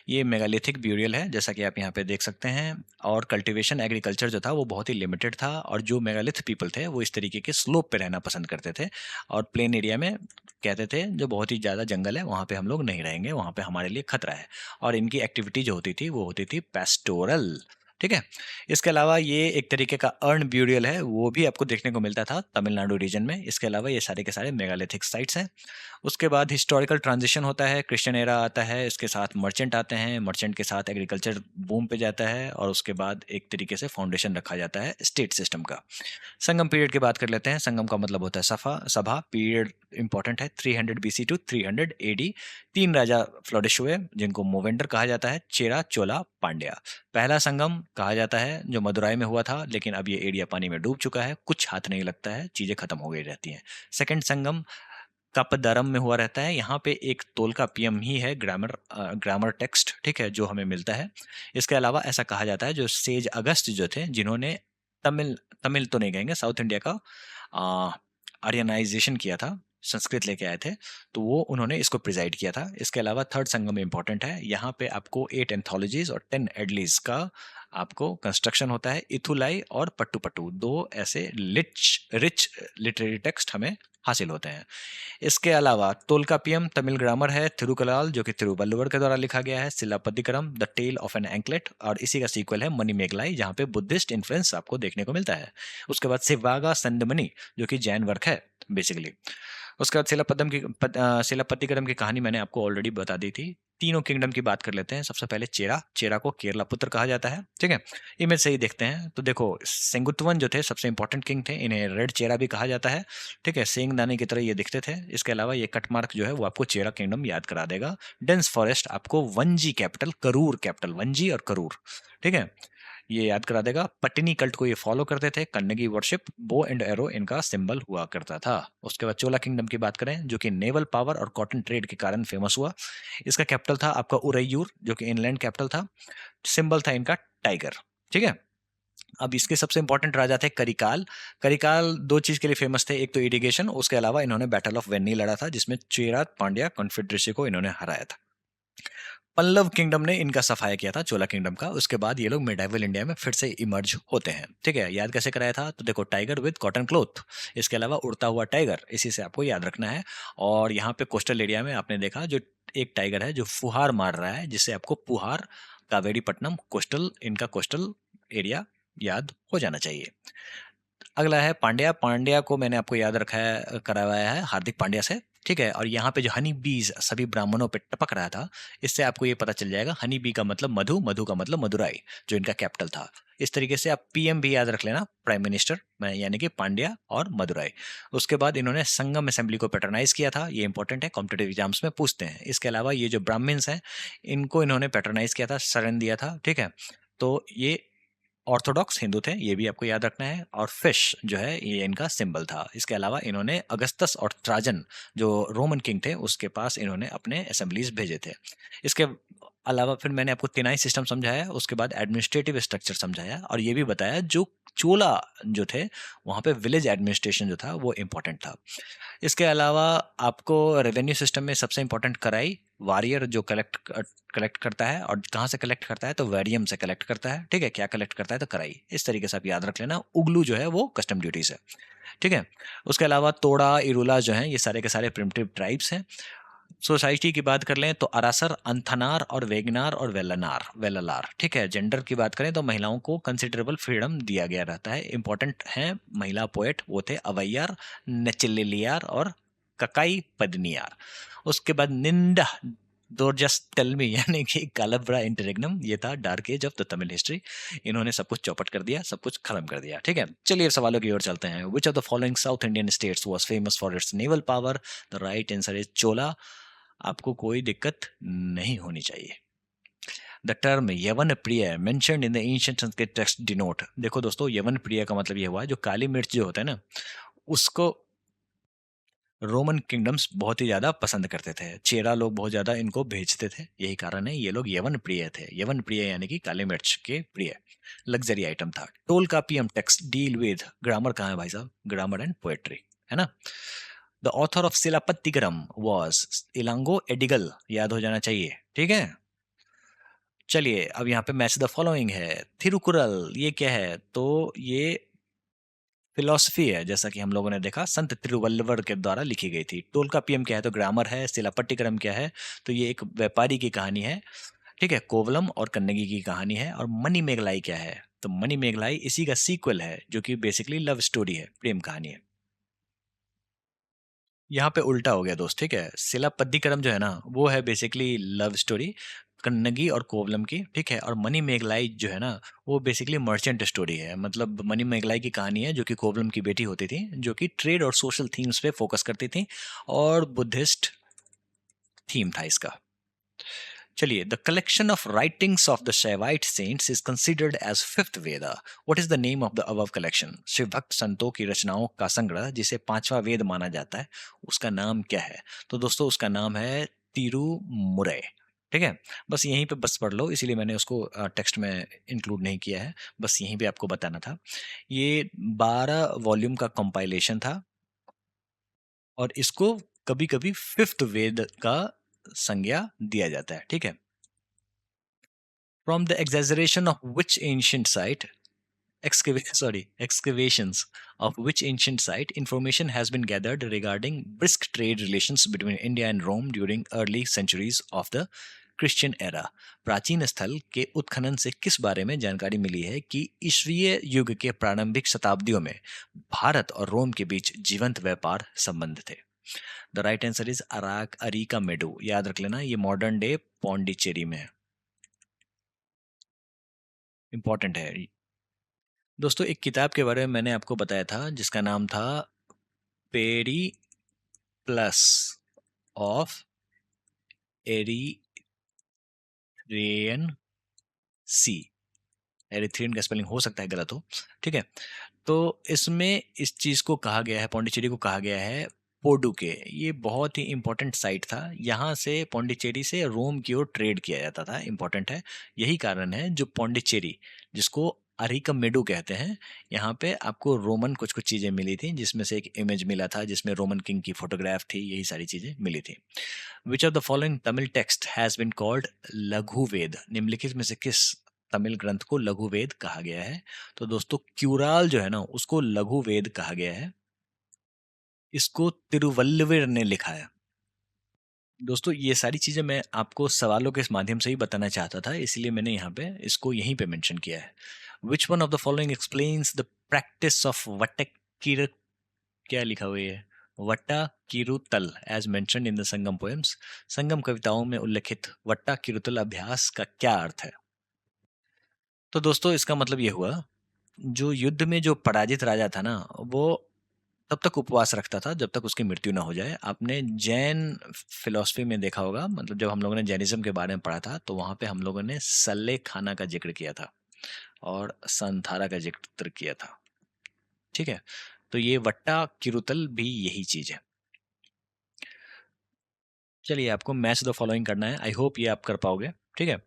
Speaker 1: ये मेगालिथिक ब्यूरियल है, जैसा कि आप यहाँ पे देख सकते हैं। और कल्टीवेशन एग्रीकल्चर जो था वो बहुत ही लिमिटेड था, और जो मेगालिथ पीपल थे वो इस तरीके के स्लोप पे रहना पसंद करते थे, और प्लेन एरिया में कहते थे जो बहुत ही ज़्यादा जंगल है वहाँ पे हम लोग नहीं रहेंगे, वहाँ पे हमारे लिए खतरा है। और इनकी एक्टिविटी जो होती थी वो होती थी पेस्टोरल। ठीक है। इसके अलावा ये एक तरीके का अर्न ब्यूरियल है, वो भी आपको देखने को मिलता था तमिलनाडु रीजन में। इसके अलावा ये सारे के सारे मेगालिथिक साइट्स हैं। उसके बाद हिस्टोरिकल ट्रांजिशन होता है, क्रिश्चियन एरा आता है, इसके साथ मर्चेंट आते हैं, मर्चेंट के साथ एग्रीकल्चर बूम पे जाता है, और उसके बाद एक तरीके से फाउंडेशन रखा जाता है स्टेट सिस्टम का। संगम पीरियड की बात कर लेते हैं। संगम का मतलब होता है सफा सभा। पीरियड इंपॉर्टेंट है, 300 बीसी टू 300 एडी। तीन राजा फ्लोरिश हुए जिनको मोवेंडर कहा जाता है, चेरा, चोला, पांड्या। पहला संगम कहा जाता है जो मदुराई में हुआ था, लेकिन अब ये एरिया पानी में डूब चुका है, कुछ हाथ नहीं लगता है, चीजें खत्म हो गई रहती हैं। सेकंड संगम कपदरम में हुआ रहता है। यहाँ पे एक तोल का पीएम ही है, ग्रामर टेक्स्ट, ठीक है, जो हमें मिलता है। इसके अलावा ऐसा कहा जाता है जो सेज अगस्त जो थे, जिन्होंने तमिल तमिल तो नहीं कहेंगे, साउथ इंडिया का आर्यनाइजेशन किया था, संस्कृत लेके आए थे, तो वो उन्होंने इसको प्रिजाइड किया था। इसके अलावा थर्ड संगम इंपॉर्टेंट है। यहाँ पे आपको 8 एंथोलॉजीज और 10 एडलीज का आपको कंस्ट्रक्शन होता है। इथुलाई और पट्टू पट्टू, दो ऐसे रिच लिटरेरी टेक्स्ट हमें हासिल होते हैं। इसके अलावा तोल्कापियम तमिल ग्रामर है, थिरुकलाल जो कि तिरुवल्लुवर के द्वारा लिखा गया है, Silappatikaram the tale of an anklet, और इसी का सीक्वल है मणिमेगलाई, जहाँ पे बुद्धिस्ट इन्फ्लुएंस आपको देखने को मिलता है। उसके बाद शिवागा संदमनी जो कि जैन वर्क है बेसिकली। उसके बाद शिलापतिकरम की कहानी मैंने आपको ऑलरेडी बता दी थी। तीनों किंगडम की बात कर लेते हैं। सबसे पहले चेरा, चेरा को केरला पुत्र कहा जाता है, ठीक है। इमेज से ही देखते हैं तो देखो, सेंगुतवन जो थे सबसे इंपॉर्टेंट किंग थे, इन्हें रेड चेरा भी कहा जाता है, ठीक है, सेंग दाने की तरह ये दिखते थे। इसके अलावा ये कट मार्क जो है वो आपको चेरा किंगडम याद करा देगा। डेंस फॉरेस्ट आपको वंजी कैपिटल, करूर कैपिटल, वंजी और करूर, ठीक है, ये याद करा देगा। पट्टिनी कल्ट को ये फॉलो करते थे। Kannagi worship, bow and arrow इनका सिंबल हुआ करता था। उसके बाद चोला किंगडम की बात करें, जो कि नेवल पावर और कॉटन ट्रेड के कारण फेमस हुआ। इसका कैपिटल था आपका उरैयूर, जो कि इनलैंड कैपिटल था। सिंबल था इनका टाइगर, ठीक है। अब इसके सबसे इंपॉर्टेंट राजा थे करिकाल। करिकाल दो चीज के लिए फेमस थे, एक तो इरिगेशन, उसके अलावा इन्होंने बैटल ऑफ वेन्नी लड़ा था, जिसमें चेरा पांड्या कॉन्फेडरेसी को इन्होंने हराया था। पल्लव किंगडम ने इनका सफाया किया था, चोला किंगडम का। उसके बाद ये लोग मिडाइवल इंडिया में फिर से इमर्ज होते हैं, ठीक है। याद कैसे कराया था, तो देखो, टाइगर विद कॉटन क्लोथ, इसके अलावा उड़ता हुआ टाइगर, इसी से आपको याद रखना है। और यहाँ पे कोस्टल एरिया में आपने देखा जो एक टाइगर है जो फुहार मार रहा है, जिससे आपको पुहार, कावेरी पट्टनम, कोस्टल, इनका कोस्टल एरिया याद हो जाना चाहिए। अगला है पांड्या। पांड्या को मैंने आपको याद रखा है, करवाया है हार्दिक पांड्या से, ठीक है। और यहाँ पे जो हनी बीज सभी ब्राह्मणों पे टपक रहा था, इससे आपको ये पता चल जाएगा हनी बी का मतलब मधु, मधु का मतलब मदुराई, जो इनका कैपिटल था। इस तरीके से आप पीएम भी याद रख लेना, प्राइम मिनिस्टर, यानी कि पांड्या और मदुराई। उसके बाद इन्होंने संगम असेंबली को पैटर्नाइज किया था, ये इंपॉर्टेंट है, कॉम्पिटेटिव एग्जाम्स में पूछते हैं। इसके अलावा ये जो ब्राह्मण्स हैं, इनको इन्होंने पैटर्नाइज किया था, शरण दिया था, ठीक है। तो ये ऑर्थोडॉक्स हिंदू थे, ये भी आपको याद रखना है। और फिश जो है ये इनका सिंबल था। इसके अलावा इन्होंने अगस्तस और ट्राजन जो रोमन किंग थे उसके पास इन्होंने अपने असेंबलीज भेजे थे। इसके अलावा फिर मैंने आपको तिनाई सिस्टम समझाया, उसके बाद एडमिनिस्ट्रेटिव स्ट्रक्चर समझाया, और ये भी बताया जो चोला जो थे वहाँ पे विलेज एडमिनिस्ट्रेशन जो था वो इम्पोर्टेंट था। इसके अलावा आपको रेवेन्यू सिस्टम में सबसे इंपॉर्टेंट कराई, वारियर जो कलेक्ट करता है, और कहाँ से कलेक्ट करता है, तो वेरियम से कलेक्ट करता है, ठीक है। क्या कलेक्ट करता है, तो कराई। इस तरीके से आप याद रख लेना। उगलू जो है वो कस्टम ड्यूटीज है, ठीक है। उसके अलावा तोड़ा, इरुला जो है ये सारे के सारे प्रिमिटिव ट्राइब्स हैं। सोसाइटी की बात कर लें तो अरासर, अंथनार और वेगनार और वेललार, ठीक है। जेंडर की बात करें तो महिलाओं को कंसिडरेबल फ्रीडम दिया गया रहता है। इंपॉर्टेंट है महिला पोएट, वो थे अवैयार, नचिल्लियार और ककाई पदनियार। उसके बाद निंदा दो जस्ट टेल मी, यानी कि कालब्रा इंटरेग्नम, ये था dark age of the Tamil history. इन्होंने सब कुछ चौपट कर दिया, सब कुछ खत्म कर दिया, ठीक है। चलिए अब सवालों की ओर चलते हैं। Which of the following south Indian states was famous for its naval power? The right answer is Chola. आपको कोई दिक्कत नहीं होनी चाहिए। द टर्म यवन प्रिय mentioned in the ancient Sanskrit text denote, देखो दोस्तों, यवन प्रिय का मतलब ये हुआ जो काली मिर्च जो होता है ना, उसको रोमन किंगडम्स बहुत ही ज़्यादा पसंद करते थे। चेरा लोग बहुत ज़्यादा इनको भेजते थे। यही कारण है ये लोग यवन प्रिय थे। यवन प्रिय यानी कि काली मिर्च के प्रिय। लग्ज़री आइटम था। Tolkappiyam text deal with grammar कहाँ है भाई साहब? ग्रामर एंड पोएट्री, है ना? The author of सिलापत्तिकरम was Elango एडिगल, याद हो जाना चाहिए, ठीक है? चलिए अब यहाँ पे मैच द फॉलोइंग है। थिरुकुरल ये क्या है? तो ये फिलॉसफी है, जैसा कि हम लोगों ने देखा संत तिरुवल्लुवर के द्वारा लिखी गई थी। टोलकापियम क्या है? तो ग्रामर है। सिलापट्टिक्रम क्या है? तो ये एक व्यापारी की कहानी है, ठीक है? कोवलम और कन्नगी की कहानी है। और मनी मेघलाई क्या है? तो मनी मेघलाई इसी का सीक्वल है, जो कि बेसिकली लव स्टोरी है, प्रेम कहानी है। यहाँ पे उल्टा हो गया दोस्त, ठीक है? सिलापद्दिकरम जो है ना, वो है बेसिकली लव स्टोरी कन्नगी और कोवलम की, ठीक है? और मनी मेघलाई जो है ना, वो बेसिकली मर्चेंट स्टोरी है। मतलब मनी मेघलाई की कहानी है, जो कि कोवलम की बेटी होती थी, जो कि ट्रेड और सोशल थीम्स पे फोकस करती थी, और बुद्धिस्ट थीम था इसका। चलिए, the collection of writings of the Shaivite saints is considered as fifth Veda. What is the name of the above collection? Shiva भक्त संतों की रचनाओं का संग्रह, जिसे पांचवा वेद माना जाता है, उसका नाम क्या है? तो दोस्तों उसका नाम है तिरुमुरै, ठीक है? बस यहीं पे बस पढ़ लो, इसीलिए मैंने उसको टेक्स्ट में इंक्लूड नहीं किया है। बस यहीं पे आपको बताना था। ये 12 वॉल्यूम का कंपाइलेशन था, और इसको कभी कभी फिफ्थ वेद का संज्ञा दिया जाता है, ठीक है? From the exaggeration of which ancient site, excavations of which ancient site, information has been gathered regarding brisk trade relations between India and Rome during early centuries of the Christian era. प्राचीन स्थल के उत्खनन से किस बारे में जानकारी मिली है कि ईसवीय युग के प्रारंभिक शताब्दियों में भारत और रोम के बीच जीवंत व्यापार संबंध थे? The right answer is Arikamedu. याद रख लेना, ये मॉडर्न डे पौंडीचेरी में है। इंपॉर्टेंट है दोस्तों। एक किताब के बारे में मैंने आपको बताया था, जिसका नाम था periplus of Erythraean sea. Erythraean का स्पेलिंग हो सकता है गलत हो, ठीक है? तो इसमें इस चीज को कहा गया है, पौंडीचेरी को कहा गया है पोडुके। ये बहुत ही इंपॉर्टेंट साइट था। यहाँ से पौंडीचेरी से रोम की ओर ट्रेड किया जाता था। इंपॉर्टेंट है, यही कारण है जो पौंडीचेरी, जिसको अरिकमेडु कहते हैं, यहाँ पे आपको रोमन कुछ कुछ चीजें मिली थी, जिसमें से एक इमेज मिला था जिसमें रोमन किंग की फोटोग्राफ थी। यही सारी चीजें मिली थी। Which of the following Tamil text has been called लघु वेद? निम्नलिखित में से किस तमिल ग्रंथ को लघु वेद कहा गया है? तो दोस्तों क्यूराल जो है ना, उसको लघु वेद कहा गया है। इसको तिरुवल्लुवर ने लिखा है। दोस्तों ये सारी चीजें मैं आपको सवालों के माध्यम से ही बताना चाहता था, इसलिए मैंने यहाँ पे इसको यहीं पे मेंशन किया है। Which one of the following explains the practice of Vattakkir? क्या लिखा हुआ है? Vattakkirutal as mentioned in the Sangam poems. Sangam कविताओं में उल्लिखित वट्टा किरुतल अभ्यास का क्या अर्थ है? तो दोस्तों इसका मतलब ये हुआ, जो युद्ध में जो पराजित राजा था ना, वो तब तक उपवास रखता था जब तक उसकी मृत्यु ना हो जाए। आपने जैन फिलॉसफी में देखा होगा, मतलब जब हम लोगों ने जैनिज्म के बारे में पढ़ा था, तो वहां पे हम लोगों ने सल्ले खाना का जिक्र किया था और संथारा का जिक्र किया था, ठीक है? तो ये वट्टा किरुतल भी यही चीज है। चलिए आपको मैच द फॉलोइंग करना है। आई होप ये आप कर पाओगे, ठीक है?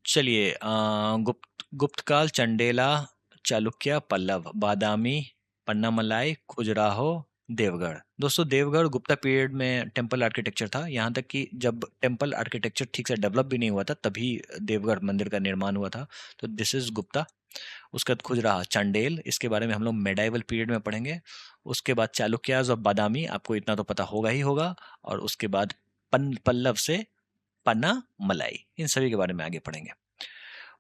Speaker 1: चलिए गुप्तकाल, चंडेला, चालुक्य, पल्लव, बादामी, पन्नामलाई, खुजराहो, देवगढ़। दोस्तों देवगढ़ गुप्ता पीरियड में टेम्पल आर्किटेक्चर था। यहाँ तक कि जब टेम्पल आर्किटेक्चर ठीक से डेवलप भी नहीं हुआ था, तभी देवगढ़ मंदिर का निर्माण हुआ था। तो दिस इज गुप्ता। उसके बाद खुजराहा, चंडेल, इसके बारे में हम लोग मेडाइवल पीरियड में पढ़ेंगे। उसके बाद चालुक्याज और बादामी, आपको इतना तो पता होगा ही होगा। और उसके बाद पल्लव से पन्ना मलाई, इन सभी के बारे में आगे पढ़ेंगे।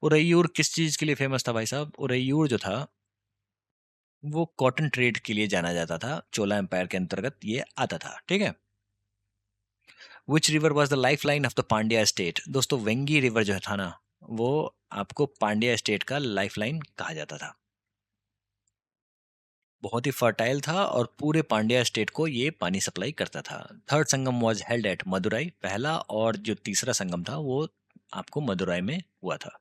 Speaker 1: उरैयूर किस चीज के लिए फेमस था भाई साहब? उरैयूर जो था, वो कॉटन ट्रेड के लिए जाना जाता था। चोला एम्पायर के अंतर्गत ये आता था, ठीक है? Which river was the life line of the Pandya state? दोस्तों वेंगी रिवर जो था ना, वो आपको पांड्या स्टेट का लाइफ लाइन कहा जाता था। बहुत ही फर्टाइल था और पूरे पांड्या स्टेट को ये पानी सप्लाई करता था। Third Sangam was held at Madurai. पहला और जो तीसरा संगम था, वो आपको मदुराई में हुआ था।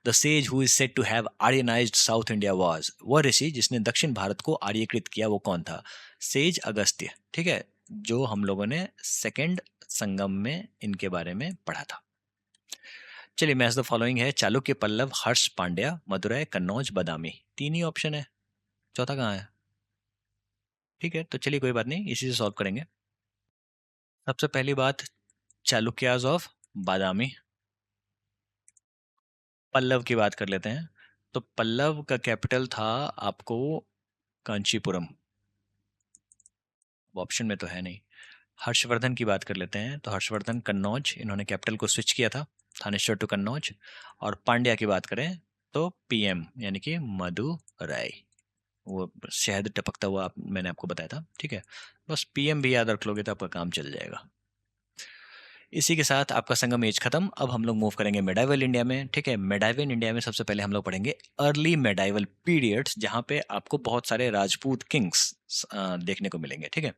Speaker 1: The sage who is said to have Aryanized south India was, वह ऋषि जिसने दक्षिण भारत को आर्यकृत किया, वो कौन था? सेज अगस्त्य, ठीक है? जो हम लोगों ने सेकंड संगम में इनके बारे में पढ़ा था। चलिए, मैच द फॉलोइंग है: चालुक्य, पल्लव, हर्ष, पांड्या, मदुरै, कन्नौज, बादामी। 3 ही ऑप्शन है, चौथा कहाँ है? ठीक है, तो चलिए कोई बात नहीं, इसी से सॉल्व करेंगे। सबसे पहली बात, चालुक्याज ऑफ बादामी। पल्लव की बात कर लेते हैं। तो पल्लव का कैपिटल था आपको कांचीपुरम, ऑप्शन में तो है नहीं। हर्षवर्धन की बात कर लेते हैं, तो हर्षवर्धन कन्नौज, इन्होंने कैपिटल को स्विच किया था, थानेश्वर टू कन्नौज। और पांड्या की बात करें तो पीएम यानी कि मदुराई, वो शहद टपकता हुआ मैंने आपको बताया था, ठीक है। बस पीएम भी याद रख लोगे तो आपका काम चल जाएगा। इसी के साथ आपका संगम एज खत्म। अब हम लोग मूव करेंगे मेडाइवल इंडिया में, ठीक है। मेडाइवल इंडिया में सबसे पहले हम लोग पढ़ेंगे अर्ली मेडाइवल पीरियड्स, जहाँ पे आपको बहुत सारे राजपूत किंग्स देखने को मिलेंगे, ठीक है।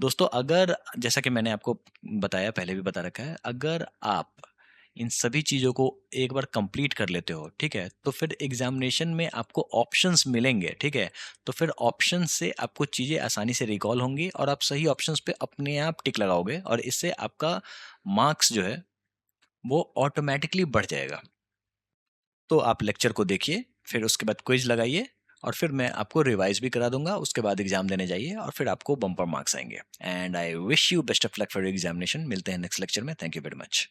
Speaker 1: दोस्तों, अगर जैसा कि मैंने आपको बताया, पहले भी बता रखा है, अगर आप इन सभी चीज़ों को एक बार कंप्लीट कर लेते हो, ठीक है, तो फिर एग्जामिनेशन में आपको ऑप्शंस मिलेंगे, ठीक है। तो फिर ऑप्शन से आपको चीज़ें आसानी से रिकॉल होंगी और आप सही ऑप्शंस पे अपने आप टिक लगाओगे और इससे आपका मार्क्स जो है वो ऑटोमेटिकली बढ़ जाएगा। तो आप लेक्चर को देखिए, फिर उसके बाद क्विज लगाइए और फिर मैं आपको रिवाइज भी करा दूंगा। उसके बाद एग्जाम देने जाइए और फिर आपको बम्पर मार्क्स आएंगे। And I wish you best of luck for examination. मिलते हैं नेक्स्ट लेक्चर में। Thank you very much.